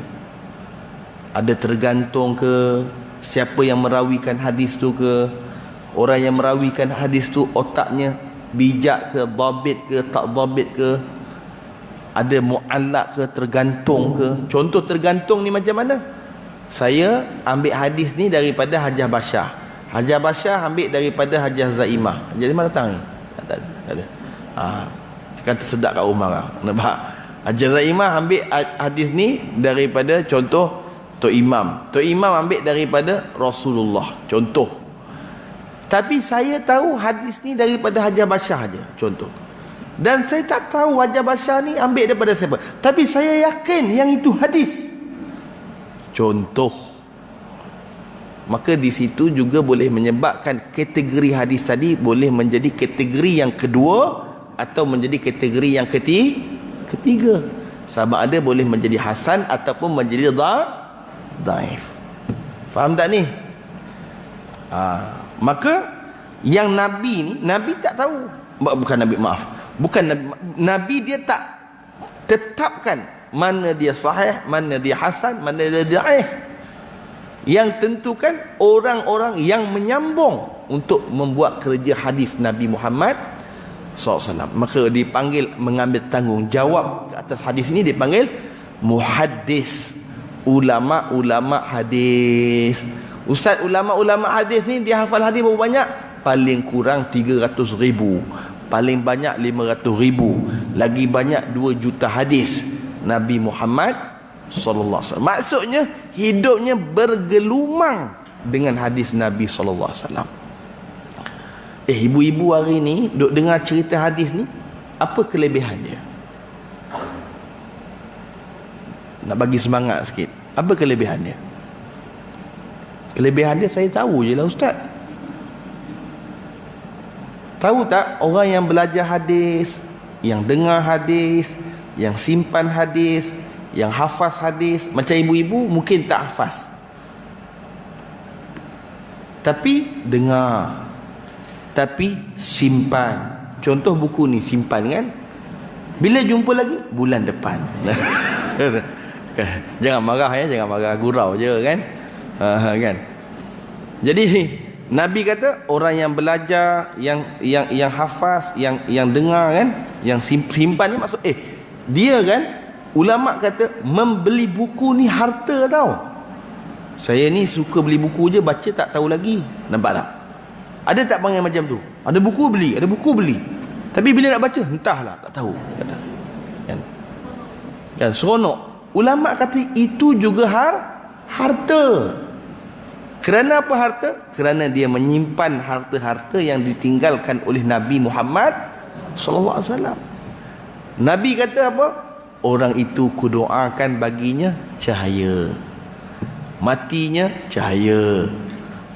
Ada tergantung ke siapa yang merawikan hadis tu ke, orang yang merawikan hadis tu otaknya bijak ke, dhabit ke, tak dhabit ke, ada mu'allaq ke, tergantung ke. Contoh tergantung ni macam mana? Saya ambil hadis ni daripada Hajjah Basyah. Hajjah Basyah ambil daripada Hajjah Zaimah. Hajjah Zaimah datang ni? Tak ada. Kata sedap kat rumah lah. Nampak? Hajjah Zaimah ambil hadis ni daripada contoh Tok Imam. Tok Imam ambil daripada Rasulullah. Contoh. Tapi saya tahu hadis ni daripada Hajjah Basyah je. Contoh. Dan saya tak tahu Hajjah Basyah ni ambil daripada siapa. Tapi saya yakin yang itu hadis. Contoh. Maka di situ juga boleh menyebabkan kategori hadis tadi boleh menjadi kategori yang kedua atau menjadi kategori yang ketiga. Sama ada boleh menjadi hasan ataupun menjadi dhaif. Faham tak ni? Maka yang Nabi ni, Nabi tak tahu. Bukan Nabi dia tak tetapkan mana dia sahih, mana dia hasan, mana dia dhaif. Yang tentukan orang-orang yang menyambung untuk membuat kerja hadis Nabi Muhammad SAW. Maka dipanggil mengambil tanggungjawab ke atas hadis ini, dipanggil muhaddis, ulama-ulama hadis. Ustaz, ulama-ulama hadis ni dia hafal hadis berapa banyak? Paling kurang 300,000, paling banyak 500,000, lagi banyak 2 juta hadis Nabi Muhammad sallallahu alaihi wasallam. Maksudnya hidupnya bergelumang dengan hadis Nabi sallallahu alaihi wasallam. Ibu-ibu hari ni duk dengar cerita hadis ni, apa kelebihan dia? Nak bagi semangat sikit. Apa kelebihan dia? Kelebihan dia saya tahu je lah ustaz. Tahu tak orang yang belajar hadis, yang dengar hadis, yang simpan hadis, yang hafaz hadis, macam ibu-ibu mungkin tak hafaz, tapi dengar, tapi simpan. Contoh buku ni simpan kan, bila jumpa lagi bulan depan. Jangan marah ya, jangan marah, gurau je kan. Kan. Jadi Nabi kata orang yang belajar, yang hafaz, yang dengar kan, yang simpan ni maksud dia kan, ulama kata membeli buku ni harta tau. Saya ni suka beli buku je, baca tak tahu lagi. Nampak tak? Ada tak panggil macam tu? Ada buku beli, ada buku beli, tapi bila nak baca entahlah, tak tahu. Kan seronok. Ulama kata itu juga harta. Kerana apa harta? Kerana dia menyimpan harta-harta yang ditinggalkan oleh Nabi Muhammad sallallahu alaihi wasallam. Nabi kata apa? Orang itu kudoakan baginya cahaya, matinya cahaya,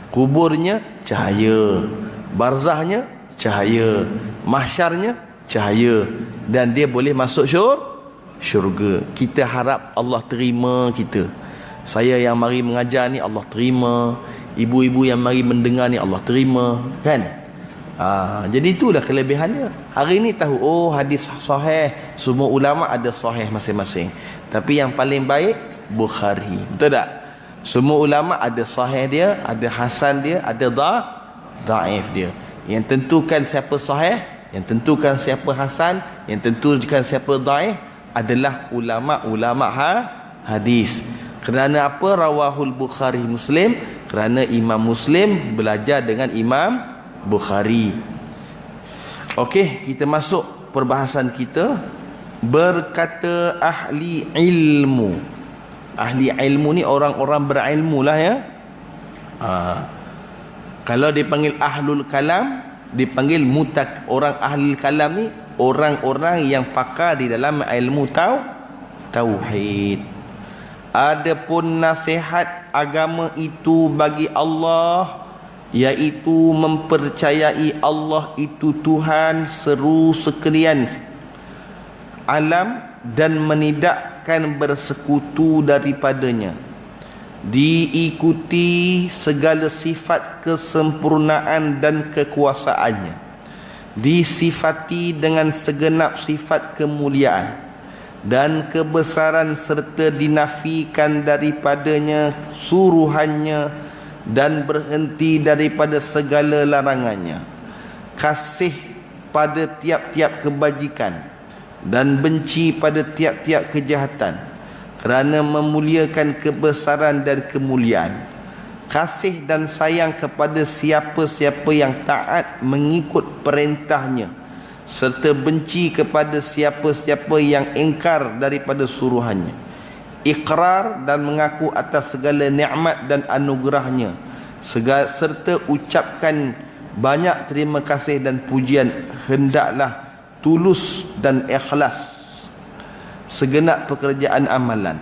kuburnya cahaya, barzahnya cahaya, mahsyarnya cahaya, dan dia boleh masuk syurga. Kita harap Allah terima kita. Saya yang mari mengajar ni Allah terima, ibu-ibu yang mari mendengar ni Allah terima, kan? Jadi itulah kelebihannya. Hari ni tahu, hadis sahih, semua ulama ada sahih masing-masing, tapi yang paling baik Bukhari. Betul tak? Semua ulama ada sahih dia, ada hasan dia, ada dhaif dia. Yang tentukan siapa sahih, yang tentukan siapa hasan, yang tentukan siapa dhaif adalah ulama-ulama hadis. Kerana apa? Rawahul Bukhari Muslim, kerana Imam Muslim belajar dengan Imam Bukhari. Okey, kita masuk perbahasan kita. Berkata ahli ilmu. Ahli ilmu ni orang-orang berilmu lah ya. Kalau dipanggil ahlul kalam, dipanggil orang ahli kalam ni orang-orang yang pakar di dalam ilmu tauhid. Adapun nasihat agama itu bagi Allah, iaitu mempercayai Allah itu Tuhan seru sekalian alam dan menidakkan bersekutu daripadanya, diikuti segala sifat kesempurnaan dan kekuasaannya, disifati dengan segenap sifat kemuliaan dan kebesaran, serta dinafikan daripadanya suruhannya dan berhenti daripada segala larangannya, kasih pada tiap-tiap kebajikan dan benci pada tiap-tiap kejahatan, kerana memuliakan kebesaran dan kemuliaan, kasih dan sayang kepada siapa-siapa yang taat mengikut perintahnya, serta benci kepada siapa-siapa yang ingkar daripada suruhannya, ikrar dan mengaku atas segala nikmat dan anugerahnya, serta ucapkan banyak terima kasih dan pujian, hendaklah tulus dan ikhlas segenap pekerjaan amalan,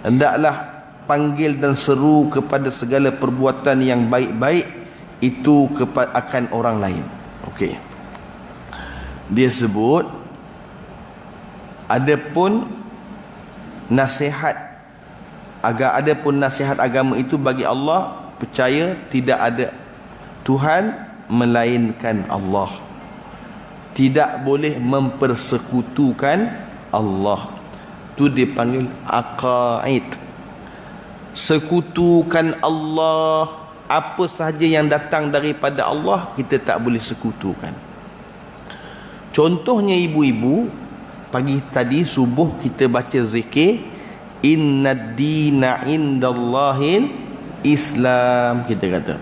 hendaklah panggil dan seru kepada segala perbuatan yang baik-baik itu akan orang lain. Okey, dia sebut adapun nasihat agama itu bagi Allah, percaya tidak ada Tuhan melainkan Allah, tidak boleh mempersekutukan Allah. Itu dipanggil aqaid. Sekutukan Allah, apa sahaja yang datang daripada Allah kita tak boleh sekutukan. Contohnya ibu-ibu, pagi tadi subuh kita baca zikir innad dina indallahil Islam. Kita kata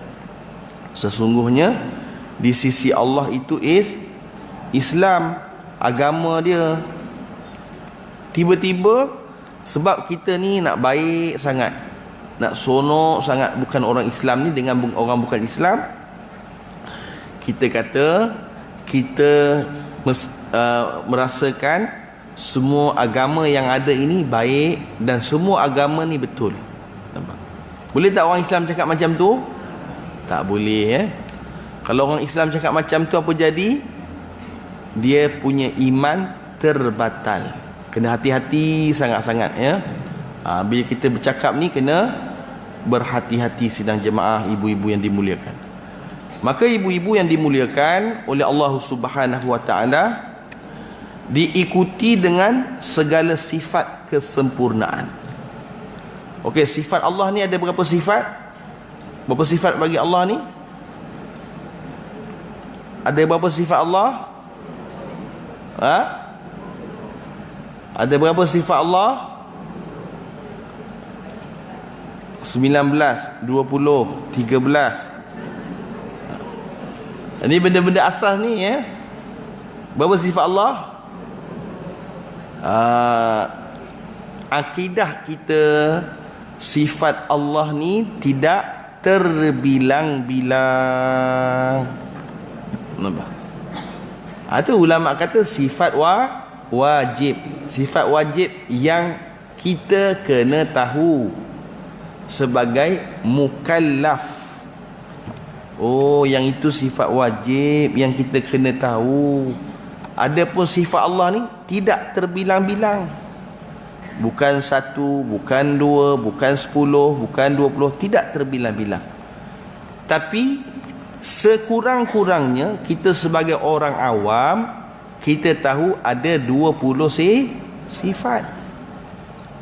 sesungguhnya di sisi Allah itu Islam, agama dia. Tiba-tiba sebab kita ni nak baik sangat, nak sonok sangat bukan orang Islam ni dengan orang bukan Islam, kita kata kita merasakan semua agama yang ada ini baik dan semua agama ni betul. Nampak? Boleh tak orang Islam cakap macam tu? Tak boleh. Kalau orang Islam cakap macam tu, apa jadi? Dia punya iman terbatal. Kena hati-hati sangat-sangat ya. Bila kita bercakap ni kena berhati-hati sidang jemaah ibu-ibu yang dimuliakan. Maka ibu-ibu yang dimuliakan oleh Allah Subhanahu wa taala, diikuti dengan segala sifat kesempurnaan. Okey, sifat Allah ni ada berapa sifat? Berapa sifat bagi Allah ni? Ada berapa sifat Allah? Ada berapa sifat Allah? 19, 20, 13. Ini benda-benda asas ni ya. Berapa sifat Allah? Akidah kita, sifat Allah ni tidak terbilang-bilang. Nampak? Itu ulama kata sifat wajib. Sifat wajib yang kita kena tahu sebagai mukallaf. Oh, yang itu sifat wajib yang kita kena tahu. Adapun sifat Allah ni tidak terbilang-bilang. Bukan 1, bukan 2, bukan 10, bukan 20, tidak terbilang-bilang. Tapi sekurang-kurangnya kita sebagai orang awam, kita tahu ada 20 sifat.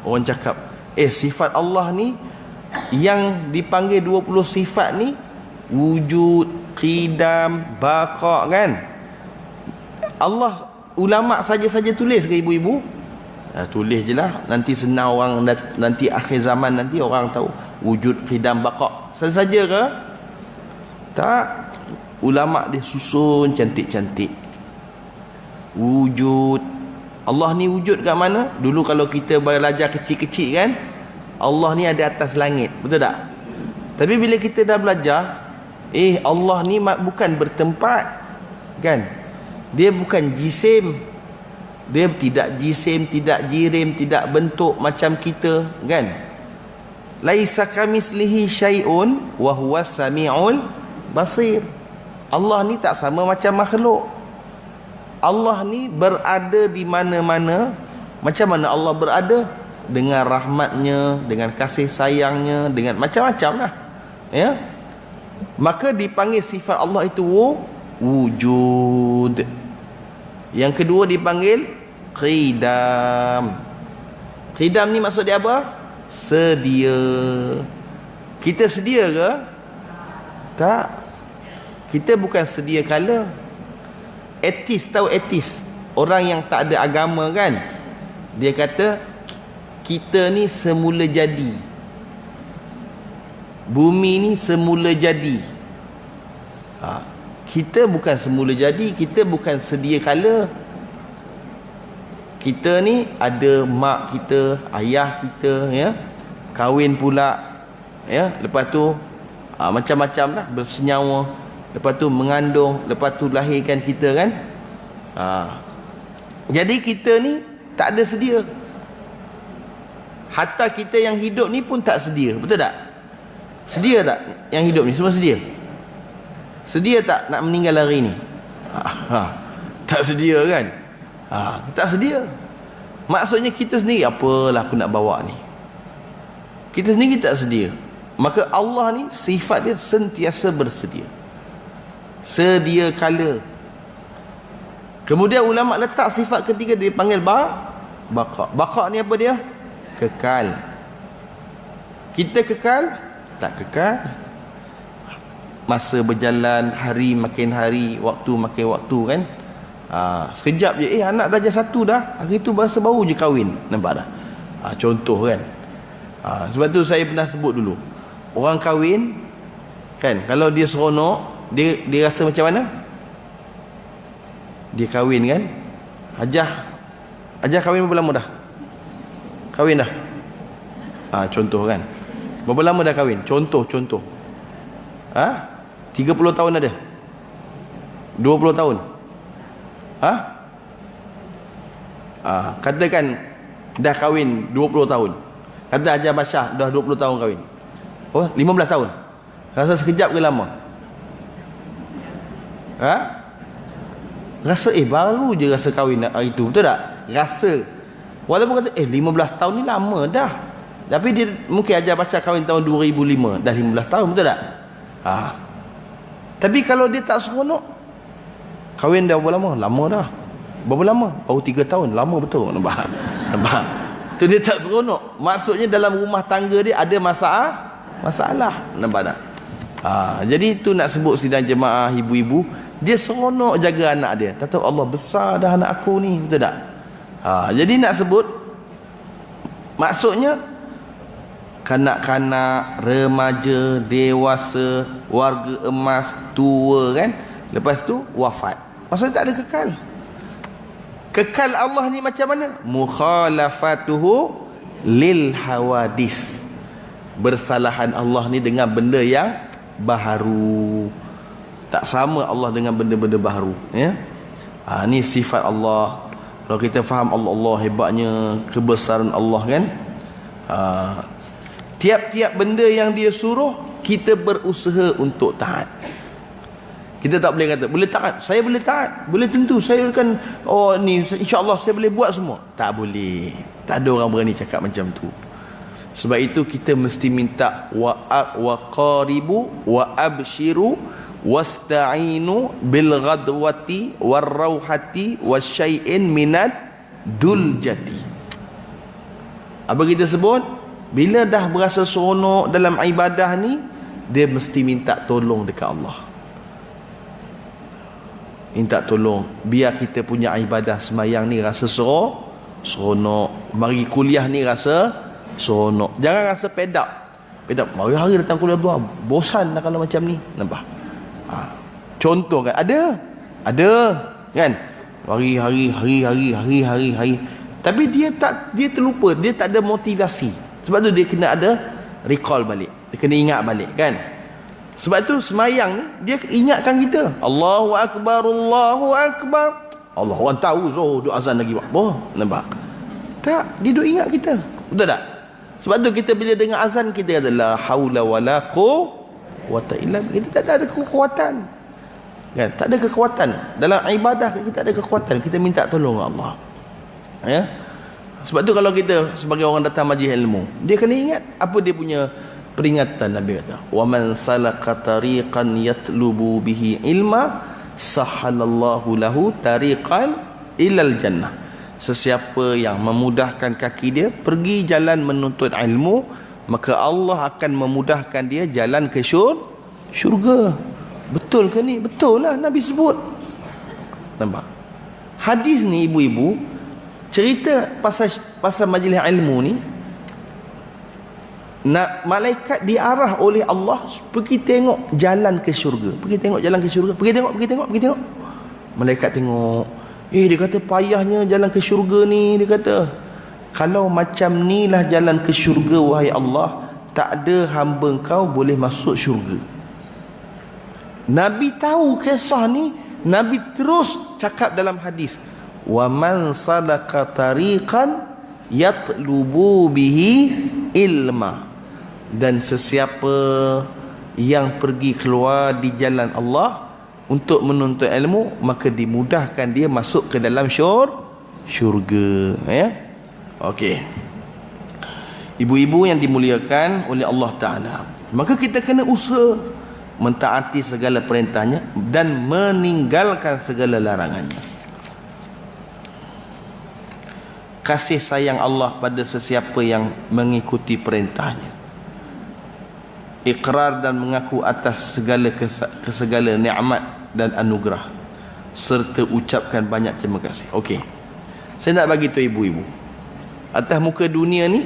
Orang cakap, sifat Allah ni Yang dipanggil 20 sifat ni wujud, qidam, baqa kan. Allah, ulama saja-saja tulis ke ibu-ibu? Tulis je lah, nanti senang orang, nanti akhir zaman nanti orang tahu wujud, qidam, baqa. Saja-saja ke? Tak. Ulama dia susun cantik-cantik. Wujud, Allah ni wujud kat mana? Dulu kalau kita belajar kecil-kecil kan, Allah ni ada atas langit, betul tak? Tapi bila kita dah belajar, Allah ni bukan bertempat kan. Dia bukan jisim. Dia tidak jisim, tidak jirim, tidak bentuk macam kita kan. Laisa kamislihi syai'un wa huwa sami'ul basir. Allah ni tak sama macam makhluk. Allah ni berada di mana-mana. Macam mana Allah berada? Dengan rahmatnya, dengan kasih sayangnya, dengan macam-macam lah ya. Maka dipanggil sifat Allah itu wujud. Yang kedua dipanggil qidam. Qidam ni maksud dia apa? Sedia. Kita sedia ke? Tak. Kita bukan sedia kala. Etis, tahu etis? Orang yang tak ada agama kan, dia kata kita ni semula jadi. Bumi ni semula jadi. Kita bukan semula jadi, kita bukan sedia kala. Kita ni ada mak kita, ayah kita ya, kahwin pula ya, lepas tu macam-macam lah, bersenyawa, lepas tu mengandung, lepas tu lahirkan kita kan. Jadi kita ni tak ada sedia. Hatta kita yang hidup ni pun tak sedia, betul tak? Sedia tak yang hidup ni? Semua sedia? Sedia tak nak meninggal hari ni? Tak sedia kan? Tak sedia. Maksudnya kita sendiri, apalah aku nak bawa ni, kita sendiri tak sedia. Maka Allah ni sifat dia sentiasa bersedia, sedia kala. Kemudian ulama letak sifat ketiga, dia panggil baqa. Baqa ni apa dia? Kekal. Kita kekal? Tak kekal. Masa berjalan, hari makin hari, waktu makin waktu kan. Sekejap je, anak darjah 1 dah, hari tu bahasa baru je kahwin, nampak dah. Contoh kan. Sebab tu saya pernah sebut dulu, orang kahwin kan, kalau dia seronok, dia rasa macam mana? Dia kahwin kan. Hajah kahwin berapa lama dah? Kahwin dah? Contoh kan. Berapa lama dah kahwin? Contoh. 30 tahun ada? 20 tahun? Katakan dah kahwin 20 tahun. Kata Hajah Basyah dah 20 tahun kahwin. 15 tahun. Rasa sekejap ke lama? Rasa baru je rasa kahwin hari tu, betul tak? Rasa. Walaupun kata 15 tahun ni lama dah. Tapi dia mungkin Hajah Basyah kahwin tahun 2005, dah 15 tahun, betul tak? Tapi kalau dia tak seronok, kahwin dah berapa lama? Lama dah. Berapa lama? Baru 3 tahun. Lama betul. Nampak? Tu dia tak seronok. Maksudnya dalam rumah tangga dia ada masalah. Nampak tak? Jadi tu nak sebut sidang jemaah ibu-ibu, dia seronok jaga anak dia. Tak tahu Allah, besar dah anak aku ni, betul tak? Jadi nak sebut, maksudnya kanak-kanak, remaja, dewasa, warga emas, tua kan, lepas tu wafat. Maksudnya tak ada kekal. Kekal Allah ni macam mana? Mukhalafatuhu lil hawadis. Bersalahan Allah ni dengan benda yang baharu. Tak sama Allah dengan benda-benda baharu ya. Ni sifat Allah. Kalau kita faham Allah hebatnya, kebesaran Allah kan. Tiap-tiap benda yang dia suruh, kita berusaha untuk taat. Kita tak boleh kata, boleh taat, saya boleh taat, boleh tentu, saya kan, ni insya-Allah saya boleh buat semua. Tak boleh. Tak ada orang berani cakap macam tu. Sebab itu kita mesti minta wa qaribu wa abshiru wasta'inu bil ghadwati war rauhati wasyai'in minad duljati. Apa kita sebut? Bila dah berasa seronok dalam ibadah ni, dia mesti minta tolong dekat Allah. Minta tolong, biar kita punya ibadah semayang ni rasa seronok. Mari kuliah ni rasa seronok. Jangan rasa pedap. Hari-hari datang kuliah tu, bosan lah kalau macam ni. Nampak? Contoh kan, ada kan, hari-hari. Tapi dia terlupa, dia tak ada motivasi. Sebab tu dia kena ada recall balik, dia kena ingat balik kan. Sebab tu semayang ni dia ingatkan kita, Allahu Akbar, Allahu Akbar. Allah, orang tahu duk azan lagi buat apa, nampak? Tak, dia duk ingat kita. Betul tak? Sebab tu kita bila dengar azan, kita kata la haula wala quwwata illa billah. Kita tak ada kekuatan kan, tak ada kekuatan dalam ibadah. Kita tak ada kekuatan, kita minta tolong Allah ya. Sebab tu kalau kita sebagai orang datang majlis ilmu, dia kena ingat apa dia punya peringatan. Nabi kata, wa man salaka tariqan yatlubu bihi ilma sahalallahu lahu tariqan ilal jannah. Sesiapa yang memudahkan kaki dia pergi jalan menuntut ilmu, maka Allah akan memudahkan dia jalan ke syurga. Betul ke ni? Betul lah, Nabi sebut. Nampak? Hadis ni ibu-ibu cerita pasal majlis ilmu ni, malaikat diarah oleh Allah pergi tengok jalan ke syurga. Pergi tengok jalan ke syurga. Pergi tengok. Malaikat tengok. Dia kata payahnya jalan ke syurga ni. Dia kata, kalau macam ni lah jalan ke syurga wahai Allah, tak ada hamba kau boleh masuk syurga. Nabi tahu kisah ni. Nabi terus cakap dalam hadis, wa man salaka tariqan yatlubu bihi ilma. Dan sesiapa yang pergi keluar di jalan Allah untuk menuntut ilmu, maka dimudahkan dia masuk ke dalam syurga ya. Okey, ibu-ibu yang dimuliakan oleh Allah Ta'ala, maka kita kena usaha mentaati segala perintahnya dan meninggalkan segala larangannya. Kasih sayang Allah pada sesiapa yang mengikuti perintahnya. Iqrar dan mengaku atas segala nikmat dan anugerah, serta ucapkan banyak terima kasih. Okey, saya nak bagi tahu ibu-ibu, atas muka dunia ni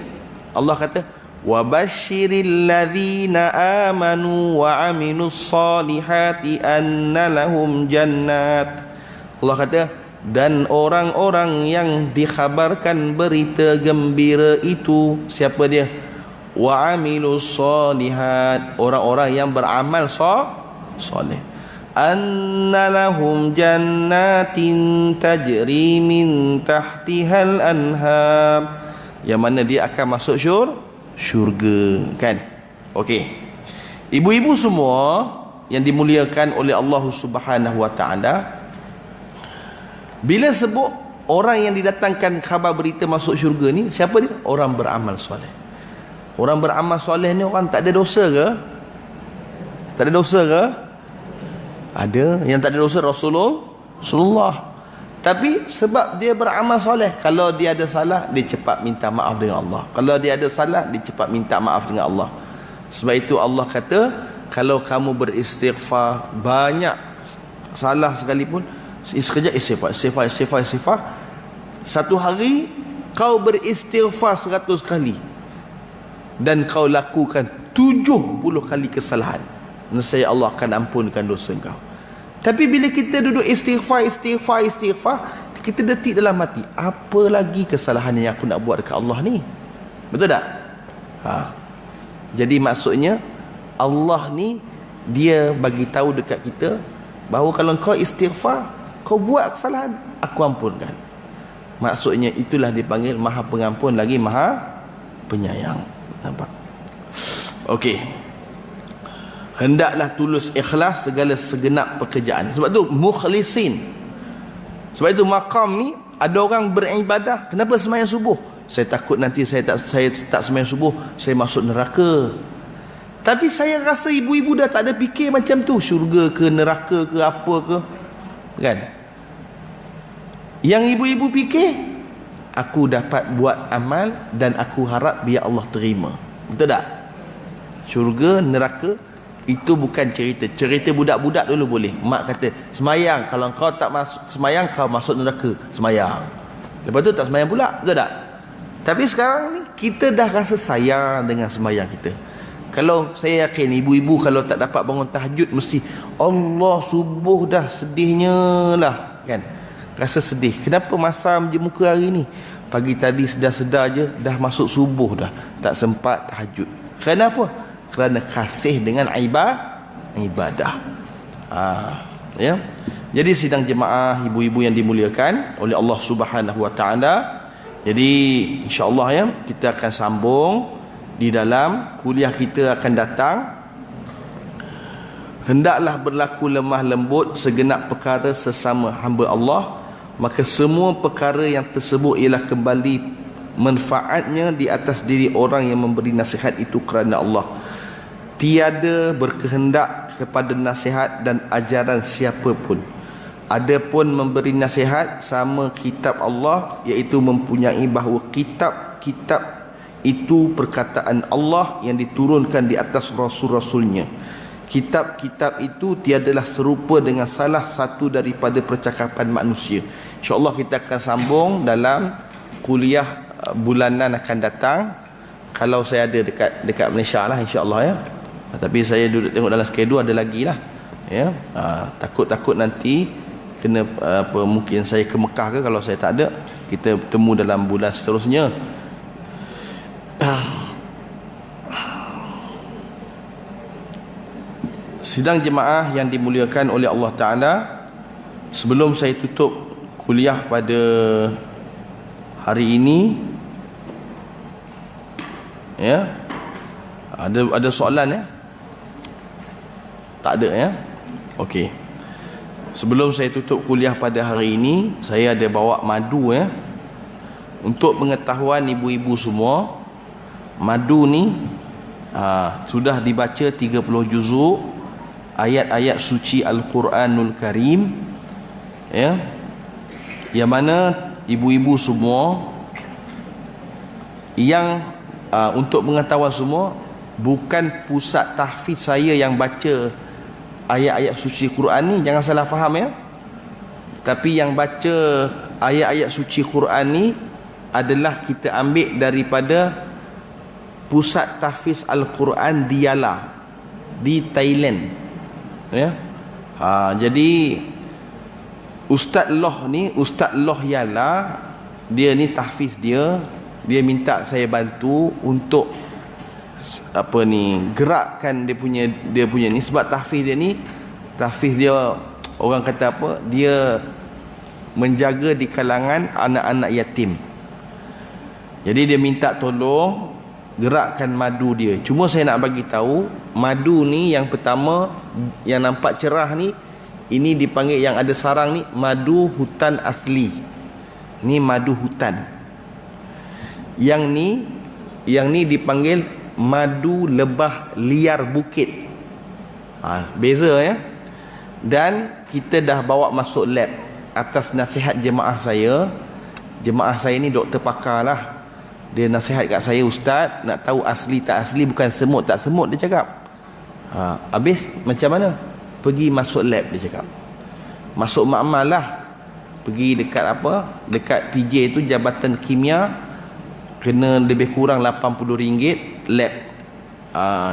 Allah kata, wa basyiril ladzina amanu wa aminus solihati anna lahum jannat. Allah kata, dan orang-orang yang dikhabarkan berita gembira itu, siapa dia? Wa amilus solihat, orang-orang yang beramal soleh. Anna lahum jannatin tajri min tahtihal anhar, yang mana dia akan masuk syurga kan. Okey, ibu-ibu semua yang dimuliakan oleh Allah Subhanahu wa Ta'ala, bila sebut orang yang didatangkan khabar berita masuk syurga ni, siapa dia? Orang beramal soleh. Orang beramal soleh ni orang tak ada dosa ke? Tak ada dosa ke? Ada. Yang tak ada dosa Rasulullah. Tapi sebab dia beramal soleh, kalau dia ada salah, dia cepat minta maaf dengan Allah. Kalau dia ada salah, dia cepat minta maaf dengan Allah. Sebab itu Allah kata, kalau kamu beristighfar banyak salah sekalipun, sekejap istighfar. Satu hari kau beristighfar 100 kali dan kau lakukan 70 kali kesalahan, nescaya Allah akan ampunkan dosa kau. Tapi bila kita duduk istighfar, kita detik dalam hati, apa lagi kesalahan yang aku nak buat dekat Allah ni? Betul tak? Jadi maksudnya Allah ni dia bagi tahu dekat kita bahawa kalau kau istighfar, kau buat kesalahan, aku ampunkan. Maksudnya itulah dipanggil Maha Pengampun lagi Maha Penyayang. Nampak? Okey. Hendaklah tulus ikhlas segala segenap pekerjaan. Sebab tu mukhlisin. Sebab itu maqam ni, ada orang beribadah, kenapa sembahyang subuh? Saya takut nanti saya tak sembahyang subuh, saya masuk neraka. Tapi saya rasa ibu-ibu dah tak ada fikir macam tu, syurga ke neraka ke apa ke, kan? Yang ibu-ibu fikir, aku dapat buat amal dan aku harap biar Allah terima. Betul tak? Syurga, neraka itu bukan cerita. Cerita budak-budak dulu boleh. Mak kata, semayang, kalau kau tak masuk semayang, kau masuk neraka. Semayang. Lepas tu tak semayang pula. Betul tak? Tapi sekarang ni kita dah rasa sayang dengan semayang kita. Kalau saya yakin ibu-ibu kalau tak dapat bangun tahajud mesti Allah subuh dah, sedihnya lah kan. Rasa sedih. Kenapa masam je muka hari ni? Pagi tadi sedar-sedar je dah masuk subuh dah, tak sempat tahajud. Kenapa? Kerana kasih dengan ibadah. Ya. Jadi sidang jemaah ibu-ibu yang dimuliakan oleh Allah Subhanahu wa taala. Jadi insya-Allah ya, kita akan sambung di dalam kuliah kita akan datang. Hendaklah berlaku lemah lembut segenap perkara sesama hamba Allah, maka semua perkara yang tersebut ialah kembali manfaatnya di atas diri orang yang memberi nasihat itu kerana Allah. Tiada berkehendak kepada nasihat dan ajaran siapa pun. Adapun memberi nasihat sama kitab Allah, iaitu mempunyai bahawa kitab-kitab itu perkataan Allah yang diturunkan di atas rasul-rasulnya. Kitab-kitab itu tiadalah serupa dengan salah satu daripada percakapan manusia. InsyaAllah kita akan sambung dalam kuliah bulanan akan datang. Kalau saya ada dekat Malaysia lah insyaAllah ya. Tapi saya duduk tengok dalam skedul ada lagi lah ya. Takut-takut nanti kena mungkin saya ke Mekah ke. Kalau saya tak ada, kita bertemu dalam bulan seterusnya. Sidang jemaah yang dimuliakan oleh Allah Ta'ala, sebelum saya tutup kuliah pada hari ini ya, ada soalan ya? Tak ada ya? Okey. Sebelum saya tutup kuliah pada hari ini, saya ada bawa madu ya. Untuk pengetahuan ibu-ibu semua, madu ni sudah dibaca 30 juzuk ayat-ayat suci Al-Quranul Karim ya. Yang mana ibu-ibu semua yang untuk pengetahuan semua, bukan pusat tahfiz saya yang baca ayat-ayat suci Quran ni, jangan salah faham ya. Tapi yang baca ayat-ayat suci Quran ni adalah kita ambil daripada pusat tahfiz Al-Quran Diyala di Thailand ya. Jadi Ustaz Loh Yala, dia ni tahfiz dia minta saya bantu untuk gerakkan dia punya ni, sebab tahfiz dia orang kata apa, dia menjaga di kalangan anak-anak yatim. Jadi dia minta tolong gerakkan madu dia. Cuma saya nak bagi tahu, madu ni yang pertama yang nampak cerah ni, ini dipanggil, yang ada sarang ni, madu hutan asli. Ni madu hutan. Yang ni dipanggil madu lebah liar bukit. Beza ya. Dan kita dah bawa masuk lab atas nasihat jemaah saya. Jemaah saya ni doktor pakar lah. Dia nasihat kat saya, ustaz, nak tahu asli tak asli, bukan semut tak semut, dia cakap. Habis macam mana? Pergi masuk lab, dia cakap. Masuk makmal lah. Pergi dekat PJ tu, Jabatan Kimia, kena lebih kurang RM80 lab.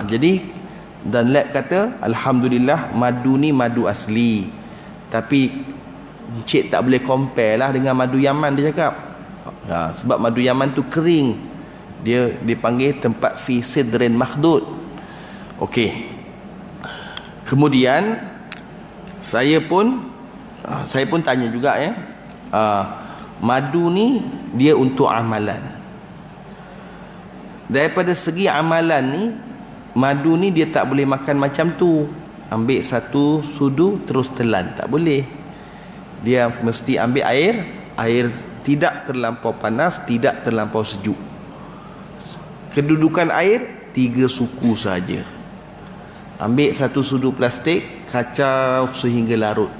Jadi dan lab kata, alhamdulillah madu ni madu asli. Tapi encik tak boleh compare lah dengan madu Yaman, dia cakap. Sebab madu Yaman tu kering, dia dipanggil tempat fi sidrin makhdud. Okey. Kemudian saya pun tanya juga ya, madu ni dia untuk amalan. Daripada segi amalan ni, madu ni dia tak boleh makan macam tu, ambil satu sudu terus telan, tak boleh. Dia mesti ambil air tidak terlampau panas, tidak terlampau sejuk. Kedudukan air 3 suku saja. Ambil satu sudu plastik, kacau sehingga larut.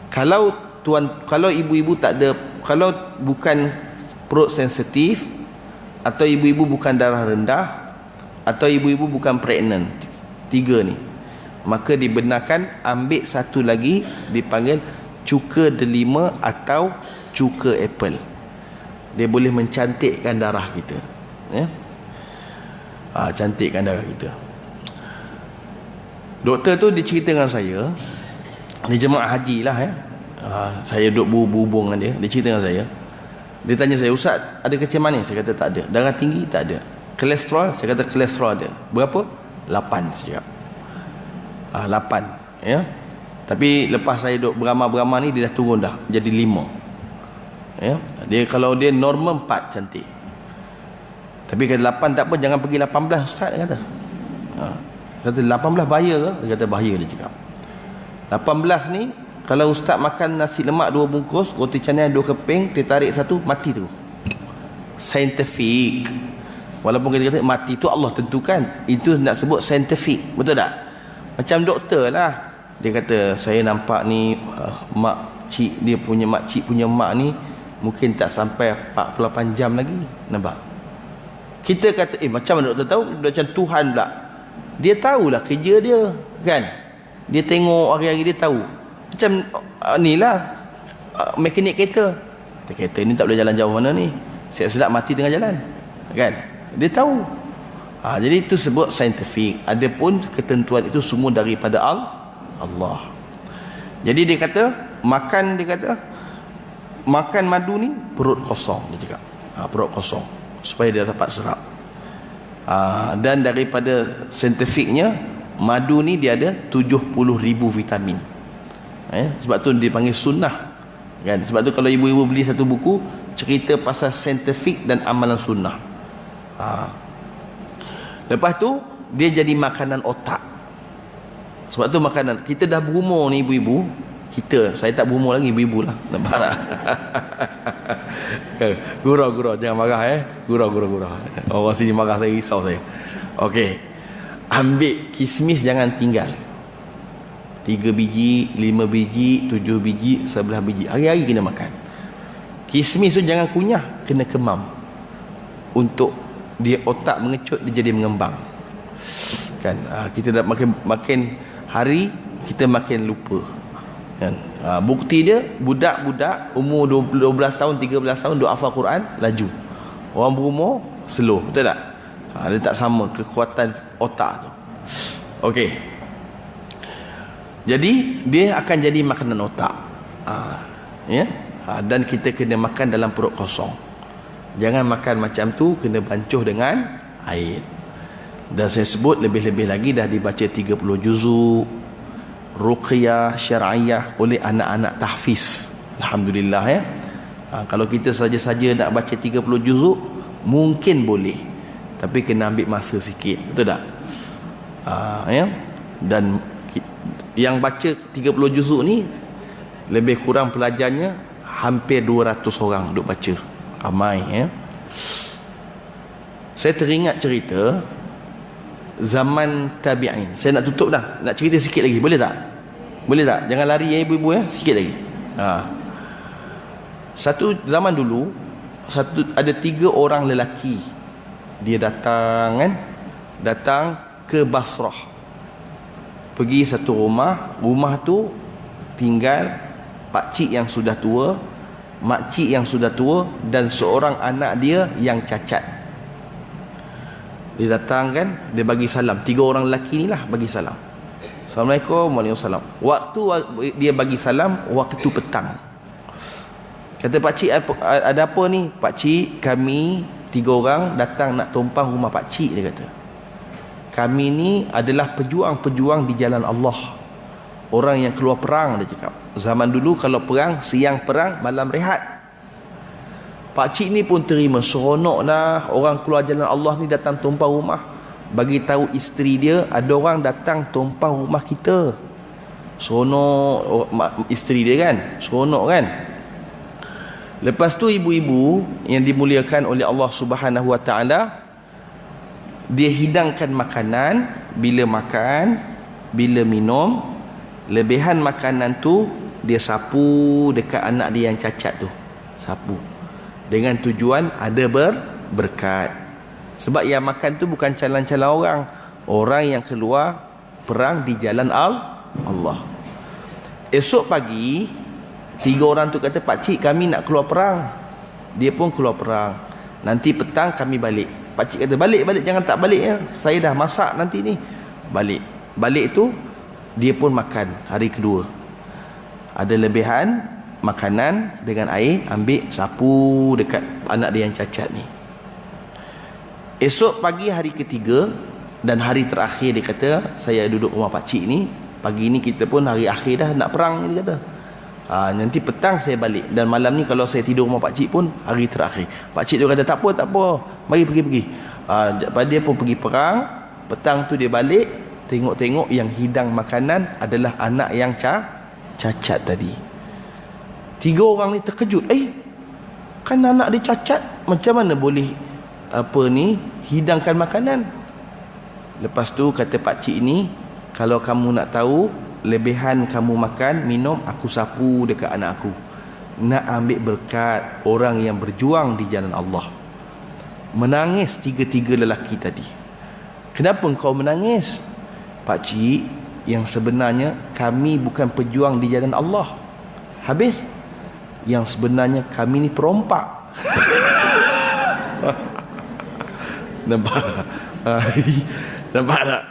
Kalau ibu-ibu tak ada, kalau bukan perut sensitif, atau ibu-ibu bukan darah rendah, atau ibu-ibu bukan pregnant. 3 ni, maka dibenarkan ambil satu lagi, dipanggil cuka delima atau cuka apple. Dia boleh mencantikkan darah kita, ya. Cantikkan darah kita. Doktor tu dia cerita dengan saya, dia jemaah haji lah, ya. Saya duduk berhubung dengan dia. Dia cerita dengan saya, dia tanya saya, "Ustaz, ada kencing manis?" Saya kata tak ada. "Darah tinggi?" Tak ada. "Kolesterol?" Saya kata kolesterol ada. "Berapa?" 8 saja. 8, ya. Tapi lepas saya duduk beramal-beramal ni, dia dah turun dah jadi 5, ya. Dia kalau dia normal 4 cantik. Tapi kata 8 tak apa, jangan pergi 18 Ustaz, dia kata. Kata 18 bahaya ke? Dia kata bahaya, dia cakap. 18 ni, kalau Ustaz makan nasi lemak 2 bungkus, roti canai 2 keping, teh tarik 1, mati terus. Scientific. Walaupun kita kata mati tu Allah tentukan, itu nak sebut scientific, betul tak? Macam doktor lah, dia kata saya nampak ni mak cik dia punya, mak cik punya mak ni mungkin tak sampai 48 jam lagi. Nampak? Kita kata macam mana doktor tahu? Macam Tuhan pula, dia tahulah kerja dia, kan? Dia tengok hari-hari, dia tahu. Macam ni lah mekanik kereta. Kereta ni tak boleh jalan jauh mana ni, sedap mati tengah jalan, kan? Dia tahu. Jadi itu sebut saintifik. Adapun ketentuan itu semua daripada Allah. Jadi dia kata makan madu ni perut kosong, dia cakap. Perut kosong supaya dia dapat serap. Dan daripada saintifiknya, madu ni dia ada 70,000 vitamin. Sebab tu dia panggil sunnah, kan? Sebab tu kalau ibu-ibu beli satu buku cerita pasal saintifik dan amalan sunnah, lepas tu dia jadi makanan otak. Sebab tu makanan kita dah berumur ni ibu-ibu, saya tak berumur lagi, ibu-ibu lah, nampak tak? Gurau jangan marah, gurau. Orang sini marah saya, risau saya. Okey, ambil kismis, jangan tinggal. 3 biji, 5 biji, 7 biji, 11 biji, hari-hari kena makan. Kismis tu jangan kunyah, kena kemam, untuk dia otak mengecut, dia jadi mengembang, kan? Kita dah makin hari kita makin lupa, kan? Bukti dia, budak-budak umur 12 tahun 13 tahun duk hafal Quran laju, orang berumur slow, betul tak? Dia tak sama kekuatan otak tu. Okey, jadi dia akan jadi makanan otak, ya. Dan kita kena makan dalam perut kosong. Jangan makan macam tu, kena bancuh dengan air. Dan saya sebut lebih-lebih lagi, dah dibaca 30 juzuk ruqyah syar'iyah oleh anak-anak tahfiz. Alhamdulillah, ya. Kalau kita saja-saja nak baca 30 juzuk mungkin boleh, tapi kena ambil masa sikit, betul tak? Ya. Dan yang baca 30 juzuk ni lebih kurang pelajarnya hampir 200 orang duk baca. Ramai, ya. Saya teringat cerita zaman tabi'in. Saya nak tutup dah, nak cerita sikit lagi, boleh tak? Boleh tak? Jangan lari, ya ibu-ibu, ya. Sikit lagi. Satu zaman dulu, ada 3 orang lelaki. Dia datang, kan? Datang ke Basrah. Pergi satu rumah tu tinggal pakcik yang sudah tua, makcik yang sudah tua, dan seorang anak dia yang cacat. Dia datang, kan, dia bagi salam. 3 orang lelaki ni lah bagi salam. Assalamualaikum, waalaikumsalam. Waktu dia bagi salam, waktu petang. Kata pakcik, ada apa ni? Pakcik, kami 3 orang datang nak tumpang rumah pakcik, dia kata. Kami ni adalah pejuang-pejuang di jalan Allah, orang yang keluar perang, dia cakap. Zaman dulu kalau perang, siang perang, malam rehat. Pakcik ni pun terima, seronok lah orang keluar jalan Allah ni datang tumpang rumah. Bagi tahu isteri dia, ada orang datang tumpang rumah kita. Seronok isteri dia, kan? Seronok, kan? Lepas tu ibu-ibu yang dimuliakan oleh Allah Subhanahu Wa Taala, dia hidangkan makanan. Bila makan, bila minum, lebihan makanan tu dia sapu dekat anak dia yang cacat tu. Sapu. dengan tujuan ada berkat. Sebab yang makan tu bukan calon-calon orang, orang yang keluar perang di jalan Allah. Esok pagi 3 orang tu kata, pakcik kami nak keluar perang. Dia pun keluar perang. Nanti petang kami balik. Pakcik kata, balik jangan tak balik ya. Saya dah masak nanti ni. Balik tu dia pun makan hari kedua. Ada lebihan makanan dengan air, ambil sapu dekat anak dia yang cacat ni. Esok pagi hari ketiga dan hari terakhir dia kata, saya duduk rumah pakcik ni, pagi ni kita pun hari akhir dah nak perang, dia kata. Nanti petang saya balik, dan malam ni kalau saya tidur rumah pakcik pun hari terakhir. Pakcik tu kata, tak apa, mari pergi. Dia pun pergi perang. Petang tu dia balik, tengok-tengok yang hidang makanan adalah anak yang cacat tadi. 3 orang ni terkejut. Kan anak dia cacat, macam mana boleh hidangkan makanan? Lepas tu kata pakcik ni, kalau kamu nak tahu lebihan kamu makan, minum, aku sapu dekat anak aku. Nak ambil berkat orang yang berjuang di jalan Allah. Menangis 3 lelaki tadi. Kenapa engkau menangis? Pakcik, yang sebenarnya kami bukan pejuang di jalan Allah. Habis? Yang sebenarnya kami ni perompak. Nampak tak?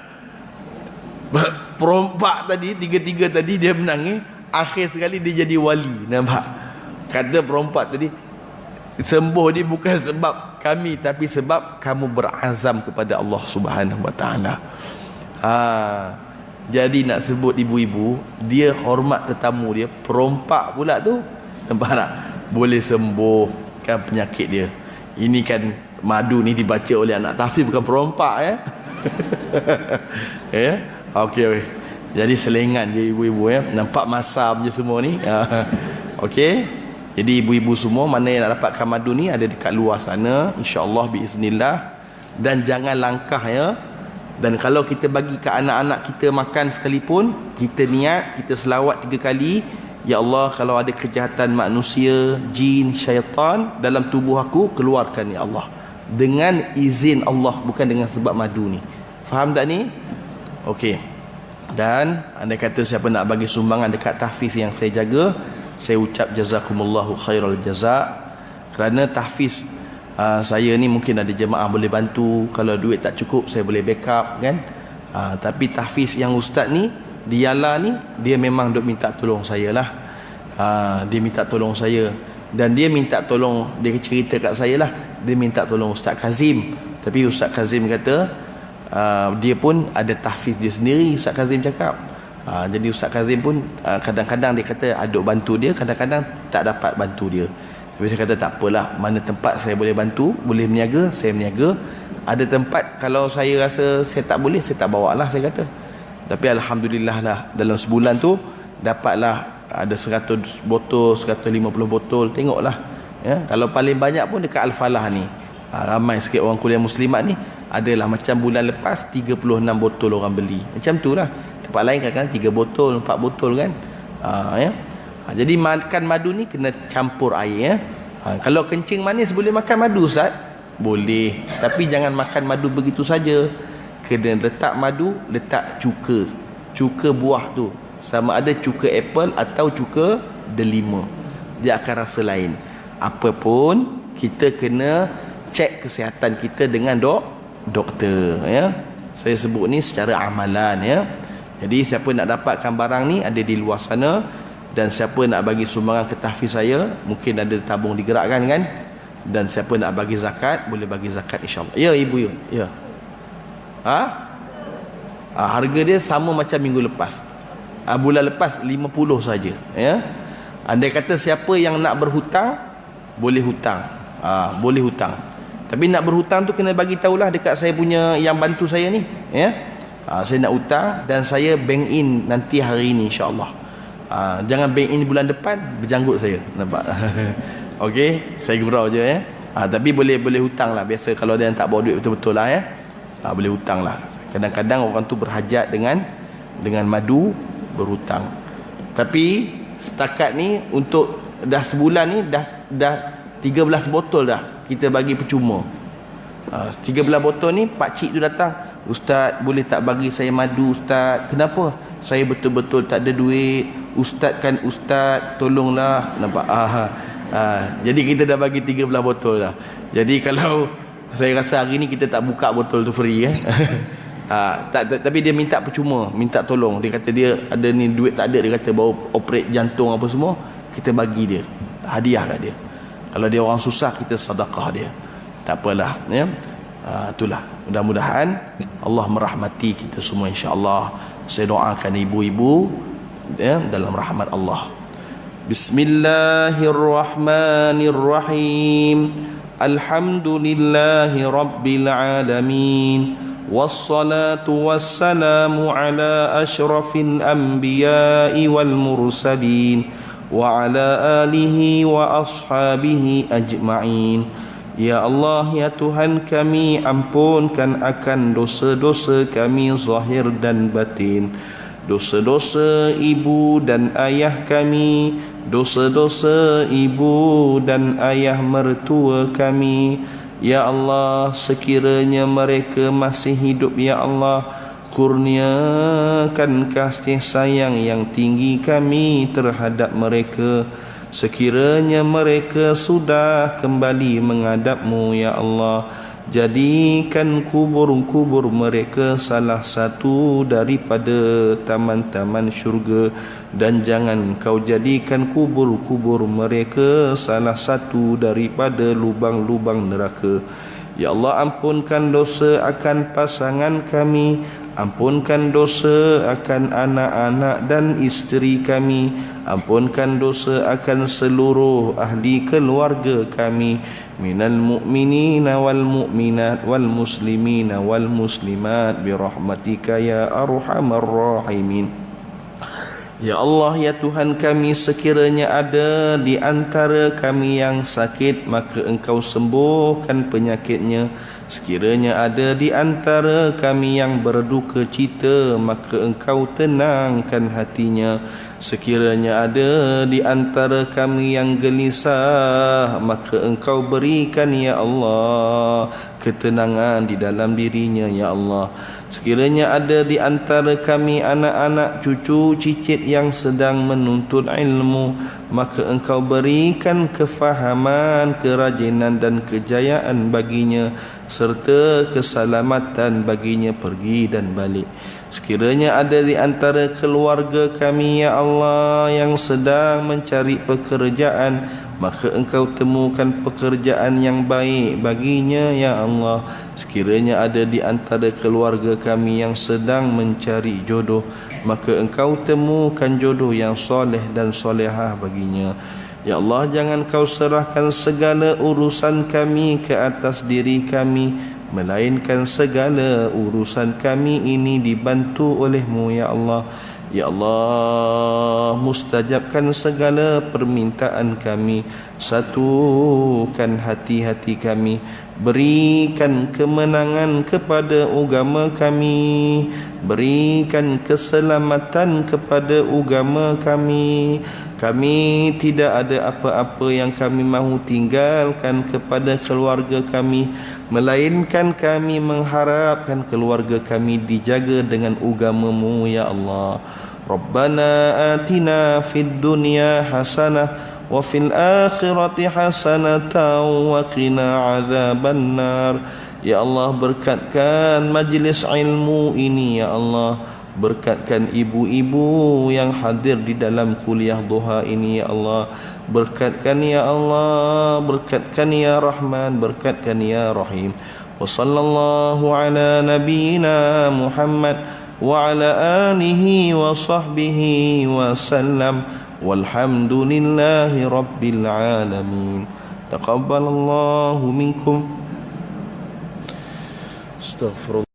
Perompak tadi, 3 tadi dia menangis, akhir sekali dia jadi wali. Nampak? Kata perompak tadi, sembuh ni bukan sebab kami, tapi sebab kamu berazam kepada Allah Subhanahu Wa Taala. Jadi nak sebut ibu-ibu, dia hormat tetamu dia, perompak pula tu. Nampak tak? Boleh sembuhkan penyakit dia. Ini kan madu ni dibaca oleh anak tahfiz, bukan perompak ya. Ya. Okey. Jadi selengan je ibu-ibu ya. Nampak masa punya semua ni. Okey. Jadi ibu-ibu semua mana yang nak dapatkan madu ni ada dekat luar sana, insya-Allah biiznillah. Dan jangan langkah ya. Dan kalau kita bagi ke anak-anak kita makan sekalipun, kita niat, kita selawat 3 kali, ya Allah, kalau ada kejahatan manusia, jin, syaitan dalam tubuh aku, keluarkan ya Allah. Dengan izin Allah, bukan dengan sebab madu ni. Faham tak ni? Okey. Dan andai kata siapa nak bagi sumbangan dekat tahfiz yang saya jaga, saya ucap jazakumullahu khairal jazak. Kerana tahfiz saya ni mungkin ada jemaah boleh bantu, kalau duit tak cukup saya boleh backup kan. Tapi tahfiz yang ustaz ni, Diala ni, dia memang duk minta tolong saya lah. Dia minta tolong saya, dan dia minta tolong, dia cerita kat saya lah, dia minta tolong Ustaz Kazim. Tapi Ustaz Kazim kata dia pun ada tahfiz dia sendiri, Ustaz Kazim cakap. Jadi Ustaz Kazim pun kadang-kadang dia kata aduk bantu dia, kadang-kadang tak dapat bantu dia. Tapi saya kata tak apalah, mana tempat saya boleh bantu, boleh meniaga, saya meniaga. Ada tempat kalau saya rasa saya tak boleh, saya tak bawa lah, saya kata. Tapi alhamdulillah lah, dalam sebulan tu dapatlah ada 100 botol, 150 botol, tengoklah ya. Kalau paling banyak pun dekat Al-Falah ni, ramai sikit orang kuliah muslimat ni, adalah macam bulan lepas 36 botol orang beli, macam tu lah. Tempat lain kadang-kadang 3 botol, 4 botol kan. Ya. Jadi makan madu ni kena campur air ya. Kalau kencing manis boleh makan madu Ustaz? Boleh, tapi jangan makan madu begitu saja. Kena letak madu, letak cuka buah tu, sama ada cuka apple atau cuka delima, dia akan rasa lain. Apapun kita kena cek kesihatan kita dengan doktor ya. Saya sebut ni secara amalan ya. Jadi siapa nak dapatkan barang ni ada di luar sana, dan siapa nak bagi sumbangan ke tahfiz saya, mungkin ada tabung digerakkan kan. Dan siapa nak bagi zakat, boleh bagi zakat insya-Allah. Ya ibu ya. Harga dia sama macam minggu lepas. Bulan lepas 50 saja ya. Andai kata siapa yang nak berhutang, boleh hutang. Boleh hutang. Tapi nak berhutang tu kena bagi tahulah dekat saya punya yang bantu saya ni ya. Saya nak hutang dan saya bank in nanti hari ni insya-Allah. Jangan bank in bulan depan, berjanggut saya. Nampak? Okey, saya gurau je ya. Tapi boleh hutang lah. Biasa kalau dia tak bawa duit betul-betul lah ya. Boleh hutang lah. Kadang-kadang orang tu berhajat dengan madu, berhutang. Tapi setakat ni untuk dah sebulan ni dah 3 13 botol dah kita bagi percuma. 13 botol ni pakcik tu datang, "Ustaz, boleh tak bagi saya madu Ustaz?" "Kenapa?" "Saya betul-betul tak ada duit Ustaz, kan Ustaz, tolonglah." Nampak? Jadi kita dah bagi 13 botol dah. Jadi kalau saya rasa hari ni kita tak buka botol tu free tapi dia minta percuma, minta tolong. Dia kata dia ada ni duit tak ada, dia kata baru operate jantung apa semua, kita bagi dia, hadiah kat dia. Kalau dia orang susah, kita sedekah dia. Tak apalah ya. Itulah, mudah-mudahan Allah merahmati kita semua insya-Allah. Saya doakan ibu-ibu ya, dalam rahmat Allah. Bismillahirrahmanirrahim. Alhamdulillahi rabbil alamin. Wassalatu wassalamu ala asyrafil anbiya'i wal mursalin wa ala alihi wa ashabihi ajma'in. Ya Allah, ya Tuhan kami, ampunkan akan dosa-dosa kami zahir dan batin, dosa-dosa ibu dan ayah kami, dosa-dosa ibu dan ayah mertua kami. Ya Allah, sekiranya mereka masih hidup, ya Allah, kurniakan kasih sayang yang tinggi kami terhadap mereka. Sekiranya mereka sudah kembali menghadap-Mu, ya Allah, jadikan kubur-kubur mereka salah satu daripada taman-taman syurga, dan jangan Kau jadikan kubur-kubur mereka salah satu daripada lubang-lubang neraka. Ya Allah, ampunkan dosa akan pasangan kami, ampunkan dosa akan anak-anak dan isteri kami, ampunkan dosa akan seluruh ahli keluarga kami, minal mu'minina wal mu'minat wal muslimina wal muslimat birahmatika ya arhamar rahimin. Ya Allah, ya Tuhan kami, sekiranya ada di antara kami yang sakit, maka Engkau sembuhkan penyakitnya. Sekiranya ada di antara kami yang berduka cita, maka Engkau tenangkan hatinya. Sekiranya ada di antara kami yang gelisah, maka Engkau berikan, ya Allah, ketenangan di dalam dirinya, ya Allah. Sekiranya ada di antara kami anak-anak, cucu, cicit yang sedang menuntut ilmu, maka Engkau berikan kefahaman, kerajinan dan kejayaan baginya, serta keselamatan baginya pergi dan balik. Sekiranya ada di antara keluarga kami, ya Allah, yang sedang mencari pekerjaan, maka Engkau temukan pekerjaan yang baik baginya, ya Allah. Sekiranya ada di antara keluarga kami yang sedang mencari jodoh, maka Engkau temukan jodoh yang soleh dan solehah baginya. Ya Allah, jangan Kau serahkan segala urusan kami ke atas diri kami, melainkan segala urusan kami ini dibantu oleh-Mu, ya Allah. Ya Allah, mustajabkan segala permintaan kami, satukan hati-hati kami, berikan kemenangan kepada agama kami, berikan keselamatan kepada agama kami. Kami tidak ada apa-apa yang kami mahu tinggalkan kepada keluarga kami, melainkan kami mengharapkan keluarga kami dijaga dengan agama-Mu, ya Allah. Rabbana atina fid dunya hasanah wa fil akhirati hasanatan wa qina adzabannar. Ya Allah, berkatkan majlis ilmu ini, ya Allah. Berkatkan ibu-ibu yang hadir di dalam kuliah duha ini, ya Allah. Berkatkan, ya Allah. Berkatkan, ya Rahman. Berkatkan, ya Rahim. Wa sallallahu ala nabiyyina Muhammad wa ala alihi wa sahbihi wa sallam. Walhamdulillahi rabbil alamin. Taqabbalallahu minkum. Astaghfirullah.